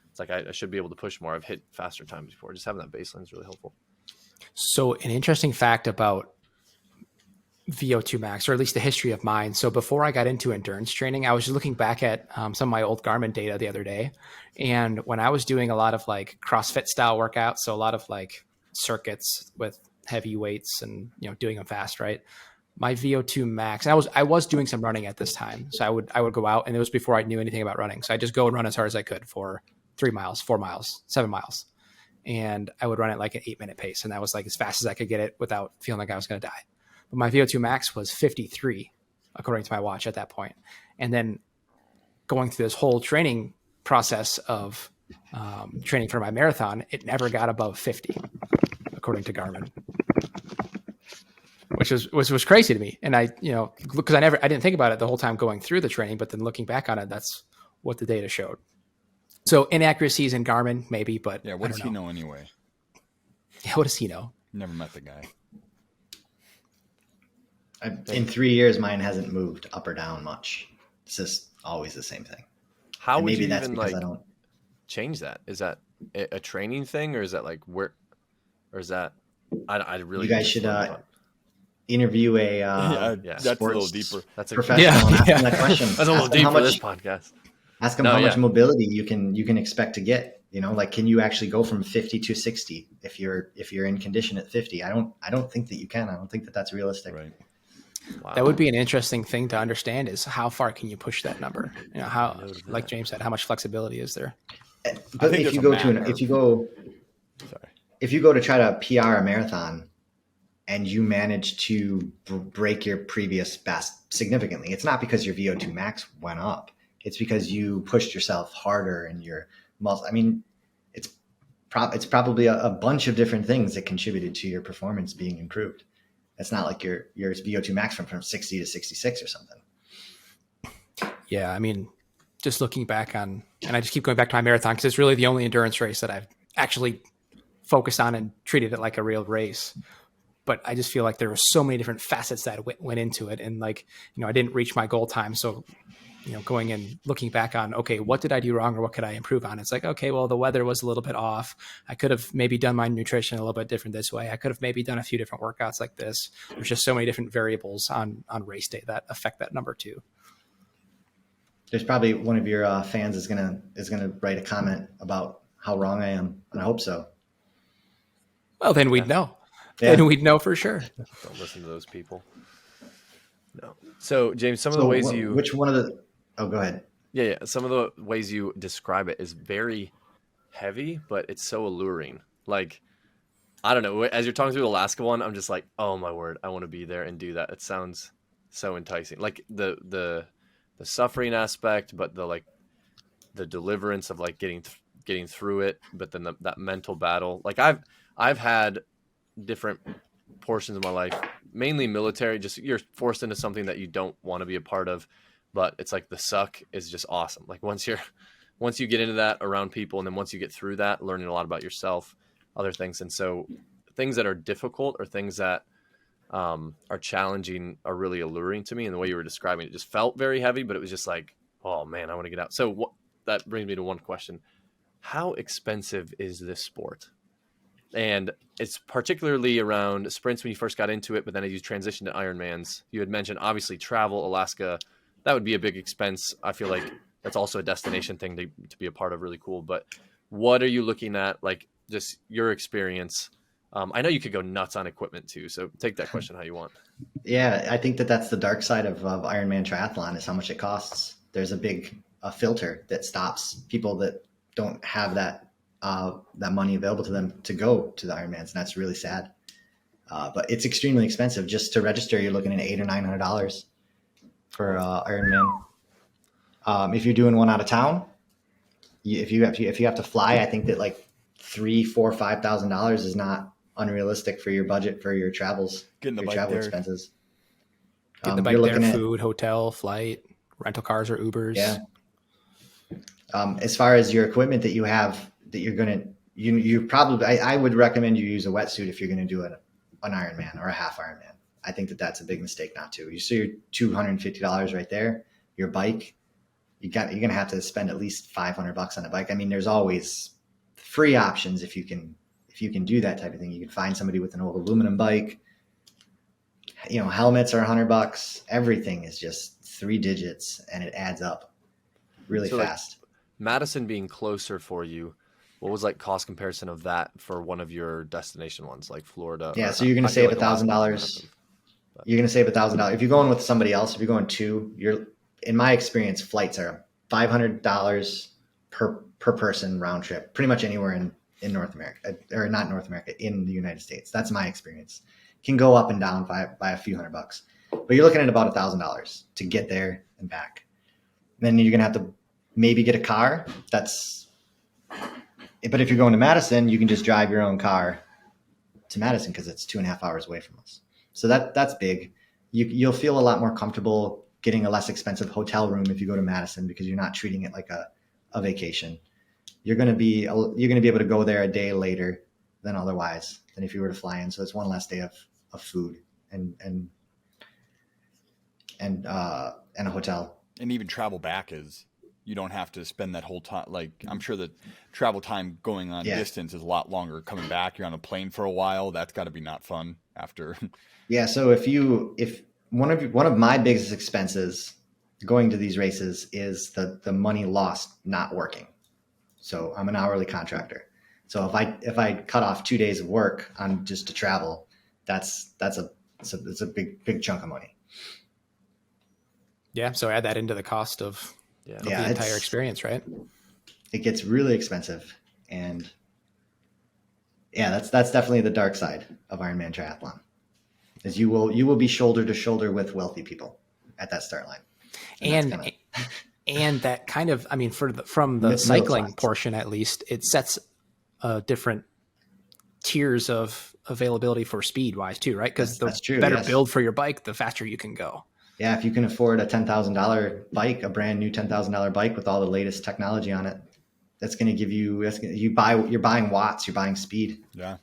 it's like I should be able to push more. I've hit faster times before. Just having that baseline is really helpful. So an interesting fact about VO2 max, or at least the history of mine. So before I got into endurance training, I was just looking back at some of my old Garmin data the other day. And when I was doing a lot of like CrossFit style workouts, so a lot of like circuits with heavy weights and, doing them fast, right? My VO2 max, and I was doing some running at this time. So I would go out, and it was before I knew anything about running. So I just go and run as hard as I could for 3 miles, 4 miles, 7 miles. And I would run at like an 8-minute pace. And that was like as fast as I could get it without feeling like I was going to die. But my VO2 max was 53, according to my watch at that point. And then going through this whole training process of training for my marathon, it never got above 50, according to Garmin, which was crazy to me. And I, because I didn't think about it the whole time going through the training, but then looking back on it, that's what the data showed. So inaccuracies in Garmin, maybe, but yeah, what does he know anyway? Yeah, what does he know? Never met the guy. In 3 years, mine hasn't moved up or down much. It's just always the same thing. How would maybe you that's even because like I don't change that? Is that a training thing, or is that like where, or is that I really? You guys should interview a that's a little deeper. That's a professional and ask them that question. That's a little deep for this podcast. Ask them how much mobility you can expect to get. Like, can you actually go from 50 to 60 if you're in condition at 50? I don't think that you can. I don't think that that's realistic. Right. Wow. That would be an interesting thing to understand, is how far can you push that number? How, like James said, how much flexibility is there? But if you go to try to PR a marathon and you manage to break your previous best significantly, it's not because your VO2 max went up. It's because you pushed yourself harder and your muscle. I mean, it's probably a bunch of different things that contributed to your performance being improved. It's not like your VO2 max went from 60 to 66 or something. Yeah, I mean, just looking back on, and I just keep going back to my marathon because it's really the only endurance race that I've actually focused on and treated it like a real race. But I just feel like there were so many different facets that went into it. And like, I didn't reach my goal time. So, going and looking back on, okay, what did I do wrong or what could I improve on? It's like, okay, well, the weather was a little bit off. I could have maybe done my nutrition a little bit different this way. I could have maybe done a few different workouts like this. There's just so many different variables on race day that affect that number too. There's probably one of your fans is gonna write a comment about how wrong I am, and I hope so. Well, then we'd know. Yeah. Then we'd know for sure. Don't listen to those people. No. So, James, some of the ways which one of the? Oh, go ahead. Yeah. Some of the ways you describe it is very heavy, but it's so alluring. Like, I don't know. As you're talking through the Alaska one, I'm just like, oh my word, I want to be there and do that. It sounds so enticing. Like the suffering aspect, but the deliverance of like getting through it, but then that mental battle. Like I've had different portions of my life, mainly military. Just you're forced into something that you don't want to be a part of. But it's like the suck is just awesome. Like once you get into that around people, and then once you get through that, learning a lot about yourself, other things. And so things that are difficult or things that are challenging are really alluring to me. And the way you were describing it just felt very heavy, but it was just like, oh man, I want to get out. So that brings me to one question. How expensive is this sport? And it's particularly around sprints when you first got into it, but then as you transitioned to Ironmans, you had mentioned obviously travel, Alaska. That would be a big expense. I feel like that's also a destination thing to be a part of. Really cool. But what are you looking at? Like just your experience. I know you could go nuts on equipment too. So take that question how you want. Yeah, I think that's the dark side of Ironman triathlon is how much it costs. There's a big filter that stops people that don't have that money available to them to go to the Ironmans, and that's really sad. But it's extremely expensive. Just to register, you're looking at $800 or $900 for Ironman. If you're doing one out of town, if you have to fly, I think that like $3,000, $4,000, $5,000 is not unrealistic for your budget for your travels, Getting the your bike travel there. expenses. Getting the bike You're there, looking at, food, hotel, flight, rental cars or Ubers. yeah. As far as your equipment that you have, that you're gonna, you probably, I would recommend you use a wetsuit if you're gonna do an Ironman or a half Ironman. I think that that's a big mistake not to. You see your $250 right there. Your bike, you're gonna have to spend at least $500 on a bike. I mean, there's always free options if you can do that type of thing. You can find somebody with an old aluminum bike. You know, helmets are $100. Everything is just 3 digits, and it adds up really So, fast. Madison being closer for you, what was like cost comparison of that for one of your destination ones, like Florida? Yeah, or- so you're going I to feel save like Alaska $1,000. happened. You're going to save $1,000 if you're going with somebody else. If you're going 2, you're, in my experience, flights are $500 per person round trip, pretty much anywhere in North America, or not North America, in the United States. That's my experience. Can go up and down by a few $100, but you're looking at about $1,000 to get there and back. Then you're going to have to maybe get a car. But if you're going to Madison, you can just drive your own car to Madison because it's 2.5 hours away from us. So that's big. You'll feel a lot more comfortable getting a less expensive hotel room if you go to Madison because you're not treating it like a vacation. You're going to be able to go there a day later than otherwise than if you were to fly in. So it's one less day of food and a hotel. And even travel back is, you don't have to spend that whole time. Like, I'm sure that travel time going on distance is a lot longer. Coming back, you're on a plane for a while. That's got to be not fun after. Yeah. So if one of my biggest expenses going to these races is the money lost not working. So I'm an hourly contractor. So if I cut off 2 days of work on just to travel, it's a big chunk of money. Yeah. So add that into the cost of the entire experience, right? It gets really expensive, and that's definitely the dark side of Ironman triathlon. Is you will be shoulder to shoulder with wealthy people at that start line, and that kind of, I mean, from the cycling portion at least, it sets different tiers of availability for speed wise too, right? Because the better build for your bike, the faster you can go. Yeah, if you can afford a $10,000 bike, a brand new $10,000 bike with all the latest technology on it, that's going to give you. You're buying watts, you're buying speed. Yeah.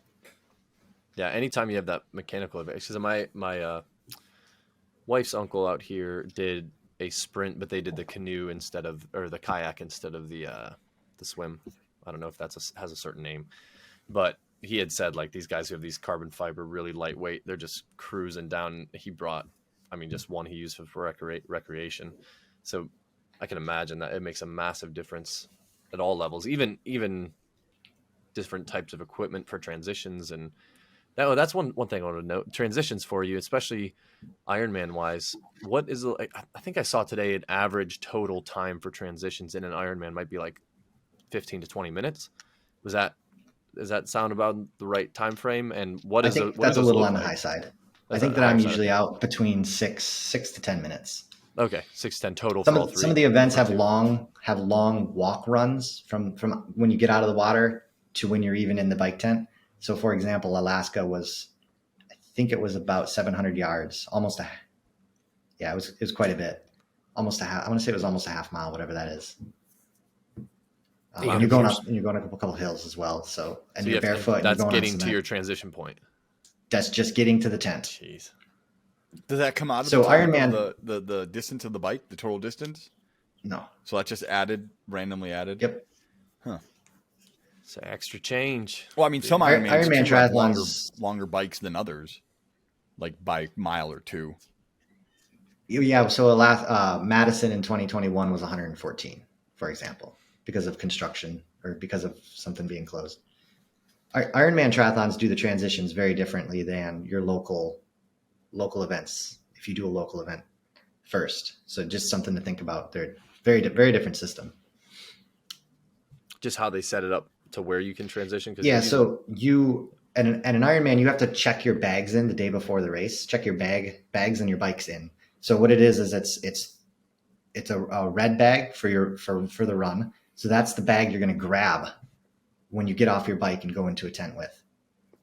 Yeah. Anytime you have that mechanical advantage, because my wife's uncle out here did a sprint, but they did the canoe or the kayak instead of the swim. I don't know if has a certain name, but he had said like these guys who have these carbon fiber, really lightweight, they're just cruising down. He brought, just one he used for recreation. So I can imagine that it makes a massive difference at all levels, even different types of equipment for transitions. And that's one thing I want to note. Transitions for you, especially Ironman wise, what is I think I saw today an average total time for transitions in an Ironman might be like 15 to 20 minutes. Does that sound about the right time frame? And that's a little on the high side. I think that I'm usually out between 6 to 10 minutes. Okay, 6 to 10 total. Some of the events have long walk runs from when you get out of the water to when you're even in the bike tent. So, for example, Alaska was, I think it was about 700 yards, it was quite a bit, I want to say it was almost a half mile, whatever that is. And you're going up a couple of hills as well. So you're barefoot. That's getting to your transition point. That's just getting to the tent. Jeez. Does that come out of Ironman, the distance of the bike, the total distance? No. So that's just randomly added? Yep. Huh. So extra change. Well, some Ironman triathlons longer bikes than others, like by mile or two. Yeah. So Madison in 2021 was 114, for example, because of construction or because of something being closed. Ironman triathlons do the transitions very differently than your local events. If you do a local event first, so just something to think about. They're very different system. Just how they set it up to where you can transition. So you at an Ironman, you have to check your bags in the day before the race. Check your bags and your bikes in. So what it is it's a red bag for the run. So that's the bag you're going to grab when you get off your bike and go into a tent with.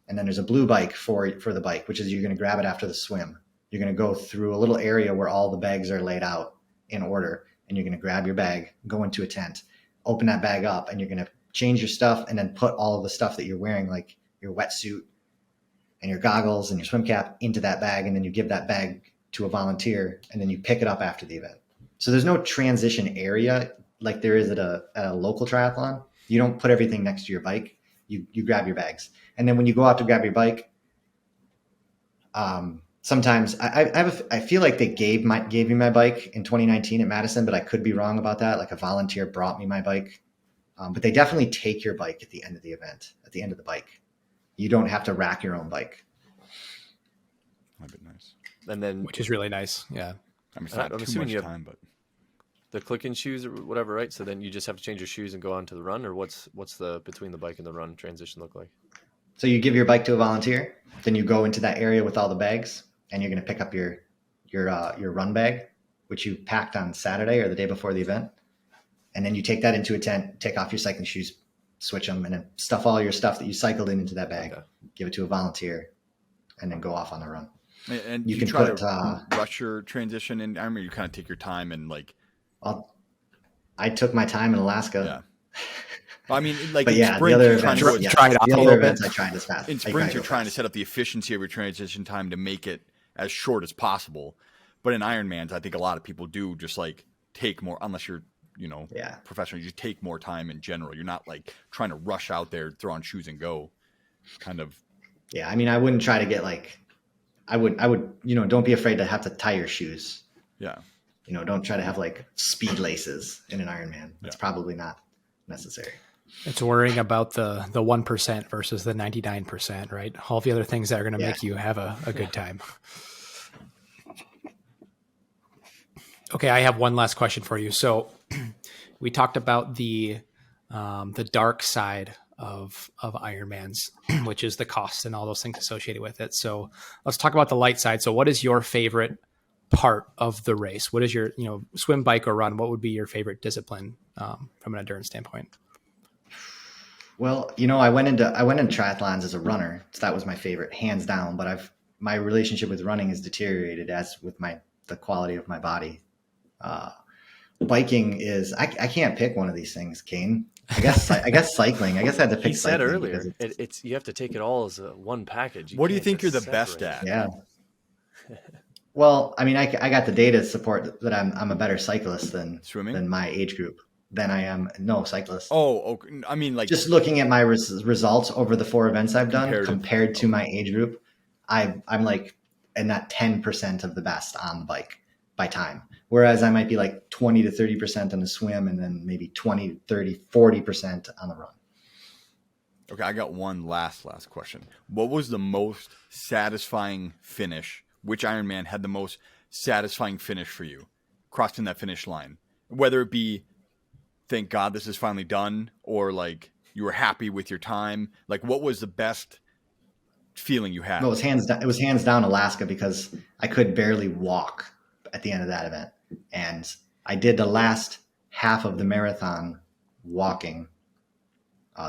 And then there's a blue bike for the bike, which is you're going to grab it after the swim. You're going to go through a little area where all the bags are laid out in order, and you're going to grab your bag, go into a tent, open that bag up, and you're going to change your stuff and then put all of the stuff that you're wearing, like your wetsuit and your goggles and your swim cap, into that bag. And then you give that bag to a volunteer, and then you pick it up after the event. So there's no transition area like there is at a local triathlon. You don't put everything next to your bike. You grab your bags. And then when you go out to grab your bike, sometimes I feel like they gave me my bike in 2019 at Madison, but I could be wrong about that. Like a volunteer brought me my bike. But they definitely take your bike at the end of the event, at the end of the bike. You don't have to rack your own bike. That'd be nice. And then, which is really nice. Yeah. I mean, it's not too much time, but the click-in shoes or whatever, right? So then you just have to change your shoes and go on to the run, or what's the between the bike and the run transition look like? So you give your bike to a volunteer, then you go into that area with all the bags, and you're going to pick up your run bag, which you packed on Saturday or the day before the event. And then you take that into a tent, take off your cycling shoes, switch them, and then stuff all your stuff that you cycled into that bag, give it to a volunteer, and then go off on the run. And you can try to rush your transition, and I mean, you kind of take your time and like. I took my time in Alaska. Yeah. I mean, like but in yeah, sprint, the other you're trying events, to try it out the a other little events bit. I tried as fast. In sprint, you're trying to set up the efficiency of your transition time to make it as short as possible. But in Ironmans, I think a lot of people do just like take more, unless you're, professional, you take more time in general. You're not like trying to rush out there, throw on shoes and go kind of. Yeah. I mean, I wouldn't try to get I would, don't be afraid to have to tie your shoes. Yeah. Don't try to have like speed laces in an Ironman. That's probably not necessary. It's worrying about the 1% versus the 99%, right? All the other things that are going to make you have a good time. Okay, I have one last question for you. So we talked about the dark side of Ironmans, which is the cost and all those things associated with it. So let's talk about the light side. So what is your favorite part of the race? What is your, swim, bike, or run? What would be your favorite discipline from an endurance standpoint? Well, I went into triathlons as a runner, so that was my favorite, hands down. But my relationship with running has deteriorated as with the quality of my body. Biking is I can't pick one of these things, Kane. I guess cycling. I guess I had to pick. He said cycling earlier, it's you have to take it all as one package. What do you think you're the best at? Yeah. Well, I mean, I got the data to support that I'm a better cyclist than swimming, than my age group. Than I am cyclist. Oh, okay. I mean, like just looking at my results over the 4 events I've done compared to my age group, I'm like in that 10% of the best on the bike by time. Whereas I might be like 20 to 30% on the swim, and then maybe 20, 30, 40% on the run. Okay, I got one last question. What was the most satisfying finish? Which Ironman had the most satisfying finish for you, crossing that finish line? Whether it be, thank God this is finally done, or like you were happy with your time. Like, what was the best feeling you had? Well, it was hands down Alaska, because I could barely walk at the end of that event. And I did the last half of the marathon walking,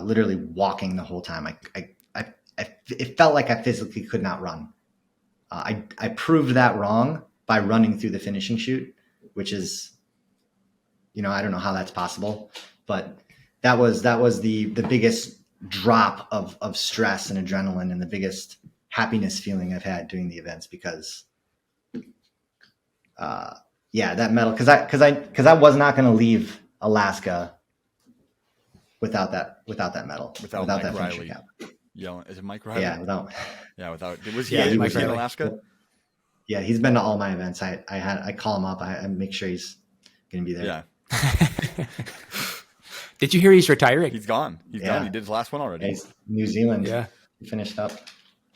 literally walking the whole time. It felt like I physically could not run. I proved that wrong by running through the finishing chute, which is, I don't know how that's possible, but that was the biggest drop of stress and adrenaline, and the biggest happiness feeling I've had doing the events, because that medal, because I was not going to leave Alaska without that medal, without that finishing cap. Yelling, is it Mike Riley? Yeah, without. Was he in Alaska? Yeah, he's been to all my events. I call him up. I make sure he's going to be there. Yeah. Did you hear he's retiring? He's gone. He's gone. He did his last one already. He's New Zealand. Yeah. He finished up.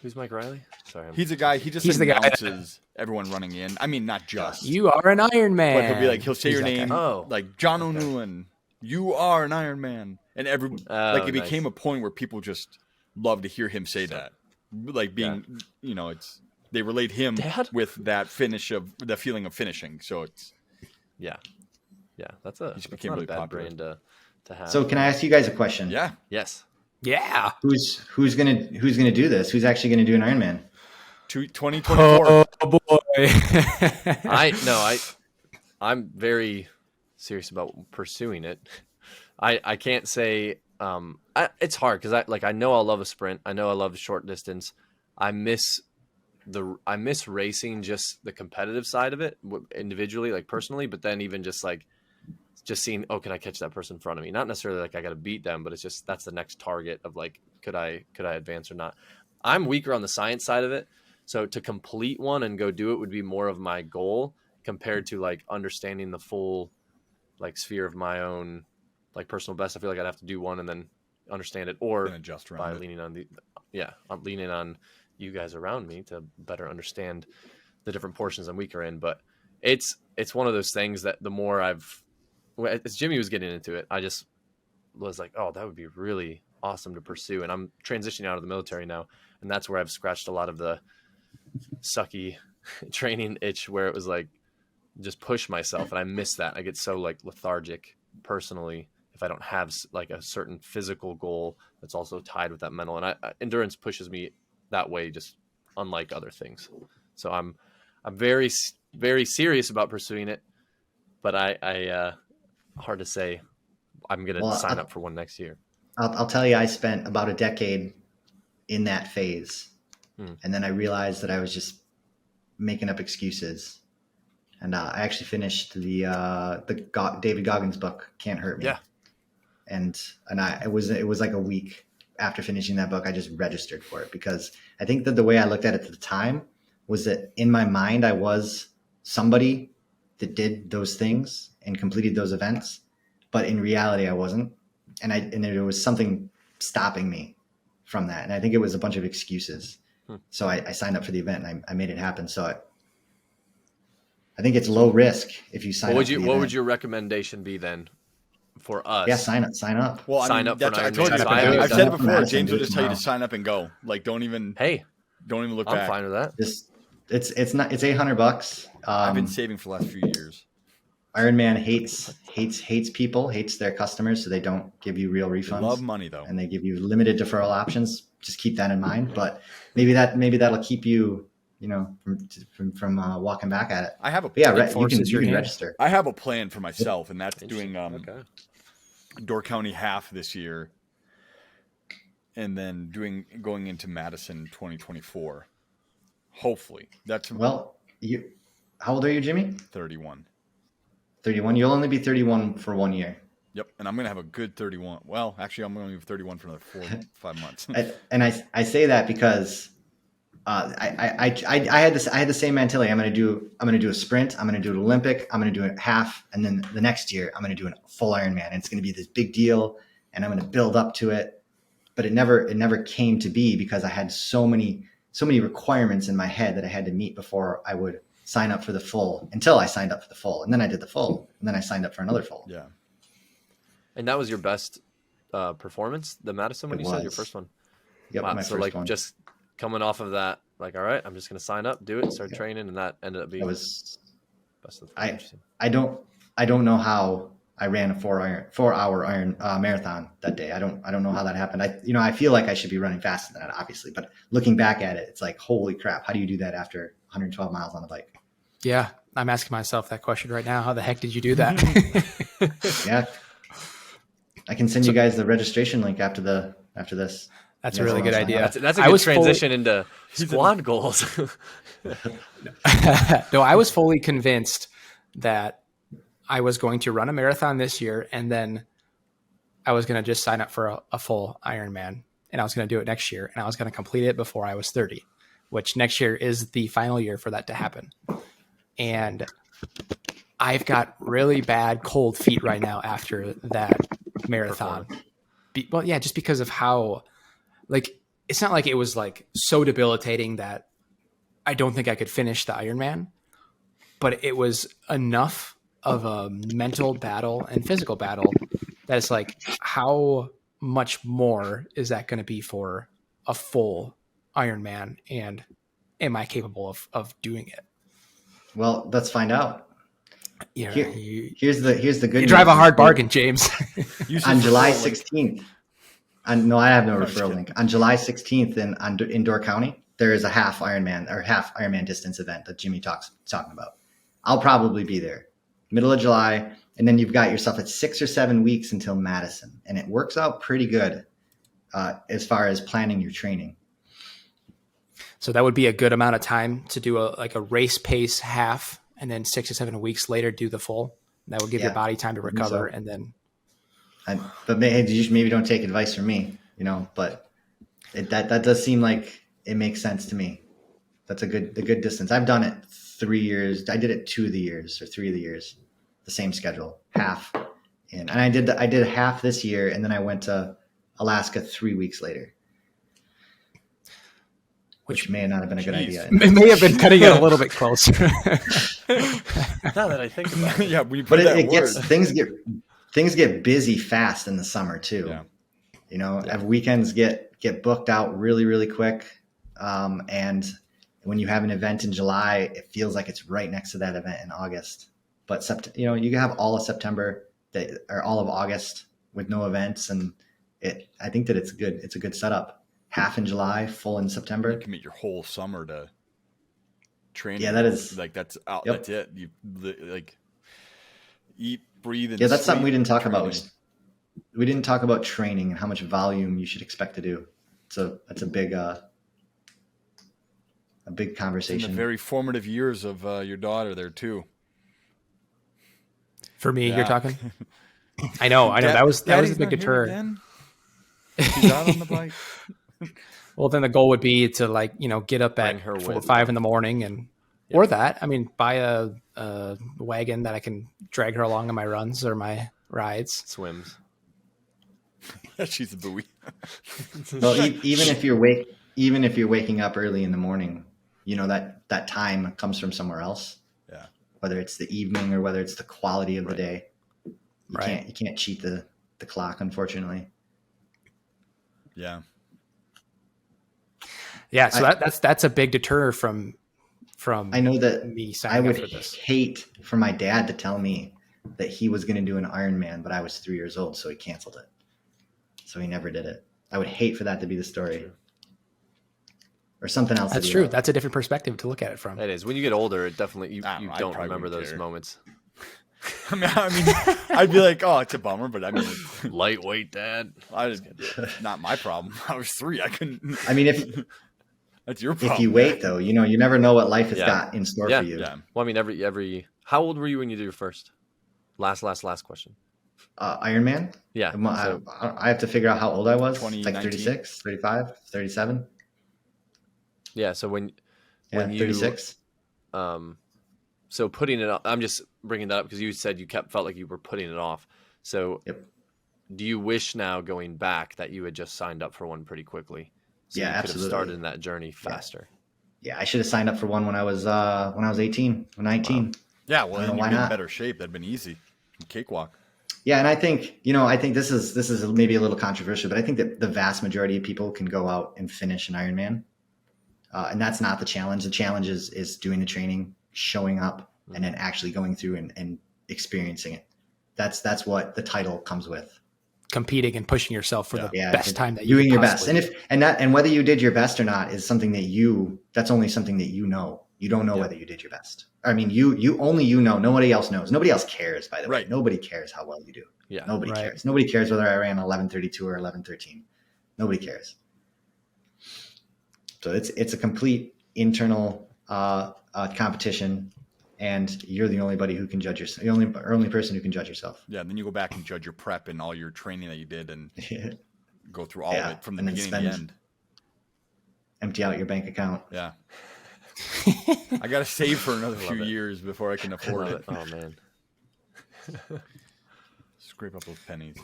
Who's Mike Riley? Sorry. He's a guy. He just announces everyone running in. I mean, not just. You are an Iron Man. But he'll be like, he'll say your name. Oh. Like, John O'Neill, you are an Iron Man. And it became a point where people just love to hear him say that. Like being, they relate him with that finish of the feeling of finishing. So it's. Yeah. Yeah. That's not really a bad popular brain to have. So can I ask you guys a question? Yeah. Yes. Yeah. Who's gonna do this? Who's actually gonna do an Ironman? 2024. Oh boy. I'm very serious about pursuing it. I can't say it's hard because I know I'll love a sprint. I know I love short distance. I miss racing, just the competitive side of it individually, like personally, but then even just seeing, oh, can I catch that person in front of me? Not necessarily like I got to beat them, but it's just that's the next target of like, could I advance or not? I'm weaker on the science side of it. So to complete one and go do it would be more of my goal compared to like understanding the full like sphere of my own like personal best. I feel like I'd have to do one and then understand it, or adjust around by it. leaning on I'm leaning on you guys around me to better understand the different portions I'm weaker in. But it's one of those things that the more as Jimmy was getting into it, I just was like, oh, that would be really awesome to pursue. And I'm transitioning out of the military now, and that's where I've scratched a lot of the sucky training itch, where it was like just push myself, and I miss that. I get so like lethargic personally if I don't have like a certain physical goal that's also tied with that mental, and endurance pushes me that way, just unlike other things. So I'm very, very serious about pursuing it, but I hard to say I'm going to sign up for one next year. I'll tell you, I spent about a decade in that phase. And then I realized that I was just making up excuses. And I actually finished the David Goggins book, Can't Hurt Me. Yeah. And it was like a week after finishing that book, I just registered for it, because I think that the way I looked at it at the time was that in my mind, I was somebody that did those things and completed those events, but in reality, I wasn't. And there was something stopping me from that. And I think it was a bunch of excuses. So I signed up for the event and I made it happen. So I think it's low risk if you sign up. What would your recommendation be then for us? Yeah, sign up. Well, sign up for an I Ironman. told you, I've said it before. James will just tell you to sign up and go. Like, don't even look back. I'm fine with that. It's $800. I've been saving for the last few years. Ironman hates people, hates their customers, so they don't give you real refunds. They love money though, and they give you limited deferral options. Just keep that in mind. But maybe that'll keep you, from walking back at it. I have a you can register. I have a plan for myself, and that's doing Door County half this year, and then going into Madison 2024. Hopefully, that's how old are you, Jimmy? 31. 31. You'll only be 31 for 1 year. Yep, and I'm gonna have a good 31. Well, actually, I'm gonna be 31 for another 4-5 months. And I say that because I had the same mentality. I'm gonna do a sprint. I'm gonna do an Olympic. I'm gonna do a half, and then the next year I'm gonna do a full Ironman. And it's gonna be this big deal, and I'm gonna build up to it. But it never came to be, because I had so many requirements in my head that I had to meet before I would sign up for the full, until I signed up for the full. And then I did the full, and then I signed up for another full. Yeah. And that was your best performance, the Madison, when you said your first one? Yep, wow. my so first one. Just coming off of that, like, all right, I'm just going to sign up, do it, start training, and that ended up being best of the I don't know how I ran a 4-hour iron marathon that day. I don't know how that happened. I feel like I should be running faster than that, obviously, but looking back at it, it's like, holy crap, how do you do that after 112 miles on a bike? Yeah, I'm asking myself that question right now. How the heck did you do that? Yeah, I can send you guys the registration link after this. That's a really good idea. That's a good transition into squad goals. No, I was fully convinced that I was going to run a marathon this year, and then I was going to just sign up for a full Ironman, and I was going to do it next year, and I was going to complete it before I was 30, which next year is the final year for that to happen. And I've got really bad cold feet right now after that marathon. Just because of how, like, it's not like it was like so debilitating that I don't think I could finish the Ironman, but it was enough of a mental battle and physical battle that it's like, how much more is that going to be for a full Ironman, and am I capable of doing it? Well, let's find out. Yeah, here's the good news. You drive a hard bargain, James. On July 16th, No, I have no I'm just referral kidding. link. On July 16th in Door County, there is a half Ironman distance event that Jimmy talking about. I'll probably be there, middle of July, and then you've got yourself at 6 or 7 weeks until Madison, and it works out pretty good as far as planning your training. So that would be a good amount of time to do a race pace half, and then 6 or 7 weeks later do the full. That would give your body time to recover, and then. But maybe don't take advice from me, But that does seem like it makes sense to me. That's the good distance. I've done it 3 years. I did it 2 of the years or 3 of the years, the same schedule, half. And I did half this year, and then I went to Alaska 3 weeks later. Which may not have been a good idea. It may have been cutting it a little bit closer. Now that I think about it. Yeah, things get busy fast in the summer too. Yeah. Weekends get booked out really, really quick. And when you have an event in July, it feels like it's right next to that event in August. But you can have all of September or all of August with no events, and I think that it's a good setup. Half in July, full in September. You commit your whole summer to training. Yeah, that is like that's out. Yep. That's it. You like eat, breathe, and that's something we didn't talk training. about. We didn't talk about training and how much volume you should expect to do. So that's a big conversation. In the very formative years of your daughter there too. For me, you're talking. I know. That was a big deterrent. She's out on the bike. Well, then the goal would be to get up at 4 or 5 in the morning or that. I mean, buy a wagon that I can drag her along on my runs or my rides. Swims. She's a buoy. Well, even if you're waking up early in the morning, that time comes from somewhere else. Yeah. Whether it's the evening or whether it's the quality of the day, you can't cheat the clock, unfortunately. Yeah. Yeah, so that's a big deterrent from I know that me I signing would up for this. hate for my dad to tell me that he was going to do an Ironman, but I was 3 years old, so he canceled it. So he never did it. I would hate for that to be the story. Or something else. That's true. That's a different perspective to look at it from. It is. When you get older, it definitely you don't remember those moments. I mean, I'd be like, oh, it's a bummer, but I mean, lightweight, Dad. Not my problem. I was 3. I couldn't. I mean, that's your problem. If you wait, though, you never know what life has got in store for you. Yeah. Well, I mean, every. How old were you when you did your first? Last question. Ironman? Yeah. I have to figure out how old I was. 2019? Like 36, 35, 37. Yeah. So when you 36. So putting it off, I'm just bringing that up because you said you felt like you were putting it off. So do you wish now going back that you had just signed up for one pretty quickly? So you could absolutely. have started in that journey faster. Yeah, I should have signed up for one when I was 18 or 19. Wow. Yeah, well, then you'd be in better shape. That'd been easy. Cakewalk. Yeah, and I think this is maybe a little controversial, but I think that the vast majority of people can go out and finish an Ironman. And that's not the challenge. The challenge is doing the training, showing up, and then actually going through and experiencing it. That's what the title comes with. Competing and pushing yourself for the best time that you doing your best. And whether you did your best or not is something that's only something that you know. You don't know whether you did your best. I mean, you only know. Nobody else knows. Nobody else cares, by the way. Nobody cares how well you do. Yeah. Nobody cares. Nobody cares whether I ran 11:32 or 11:13. Nobody cares. So it's a complete internal competition, and you're the only buddy who can judge yourself. The only person who can judge yourself. Yeah. And then you go back and judge your prep and all your training that you did, and go through all of it from the beginning to the end. Empty out your bank account. Yeah. I got to save for another few years before I can afford it. Oh man. Scrape up those pennies.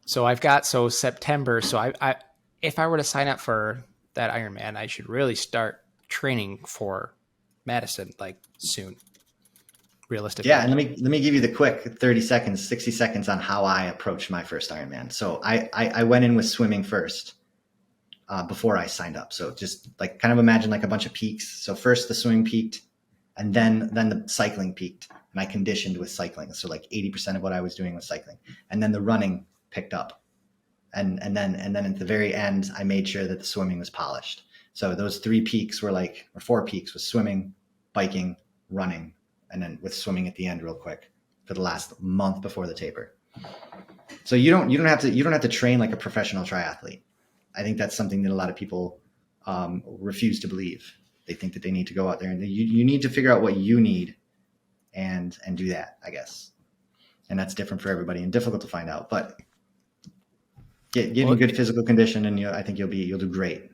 So I've got September. So I if I were to sign up for that Ironman, I should really start training for Madison soon. Realistically. Yeah, and let me give you the quick 30 seconds, 60 seconds on how I approached my first Ironman. So I went in with swimming first. Before I signed up. So just kind of imagine like a bunch of peaks. So first the swimming peaked, and then the cycling peaked, and I conditioned with cycling. So 80% of what I was doing was cycling, and then the running picked up. and then at the very end, I made sure that the swimming was polished. So those 3 peaks or 4 peaks was swimming, biking, running, and then with swimming at the end real quick for the last month before the taper. So you don't have to train like a professional triathlete. I think that's something that a lot of people refuse to believe. They think that they need to go out there, and you need to figure out what you need and do that, I guess. And that's different for everybody and difficult to find out, but get in good physical condition, and I think you'll do great.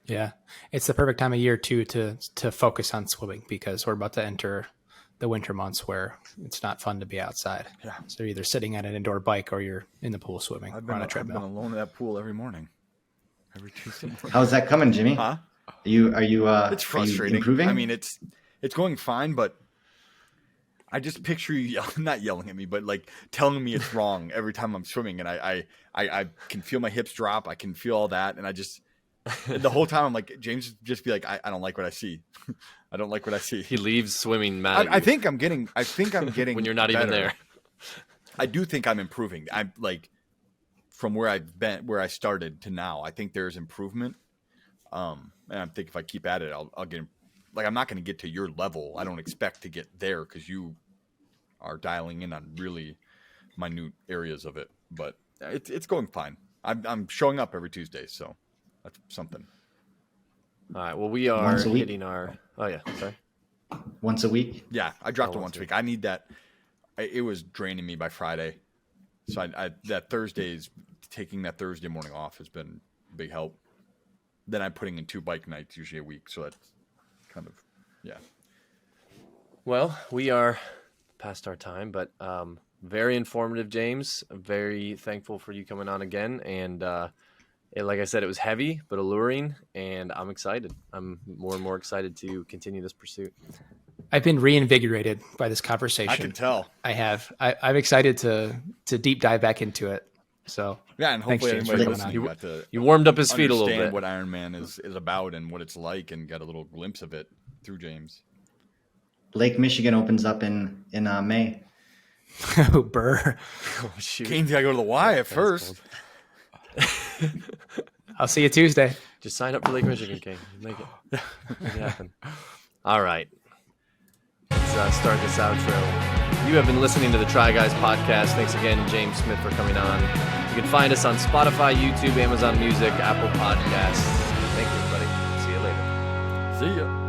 Yeah, it's the perfect time of year too to focus on swimming, because we're about to enter the winter months where it's not fun to be outside. Yeah. So you're either sitting at an indoor bike or you're in the pool swimming or on a I've treadmill. been alone in that pool every morning, every Tuesday morning. How's that coming, Jimmy? Huh? Are you It's frustrating. improving? I mean, it's going fine, but I just picture you not yelling at me, but like telling me it's wrong every time I'm swimming, and I can feel my hips drop. I can feel all that, and I just the whole time I'm like, James, just be like, I don't like what I see. I don't like what I see. He leaves swimming mad at you I think I'm getting when you're not even better. there. I do think I'm improving. I'm like, from where I've been, where I started to now, I think there's improvement. And I think if I keep at it, I'll get, like, I'm not going to get to your level. I don't expect to get there because you are dialing in on really minute areas of it, but it's going fine. I'm showing up every Tuesday, so that's something. All right. Well, we are hitting our. Oh yeah. Sorry. Once a week? Yeah, I dropped it once a week. I need that. It was draining me by Friday, so taking that Thursday morning off has been a big help. Then I'm putting in 2 bike nights usually a week, so that's kind of, yeah. Well, we are past our time, but very informative, James. I'm very thankful for you coming on again, and like I said, it was heavy but alluring, and I'm excited. I'm more and more excited to continue this pursuit. I've been reinvigorated by this conversation. I can tell. I have. I'm excited to deep dive back into it. So Yeah, and hopefully James, anybody for listening coming got to You warmed up his feet a little understand bit. what Ironman is about and what it's like, and got a little glimpse of it through James. Lake Michigan opens up in May. Oh, burr. Oh, shoot. Kane's got to go to the Y at first. I'll see you Tuesday. Just sign up for Lake Michigan, Kane. Make it happen. All right. Let's start this outro. You have been listening to the Try Guys podcast. Thanks again, James Smith, for coming on. You can find us on Spotify, YouTube, Amazon Music, Apple Podcasts. Thank you, everybody. See you later. See ya.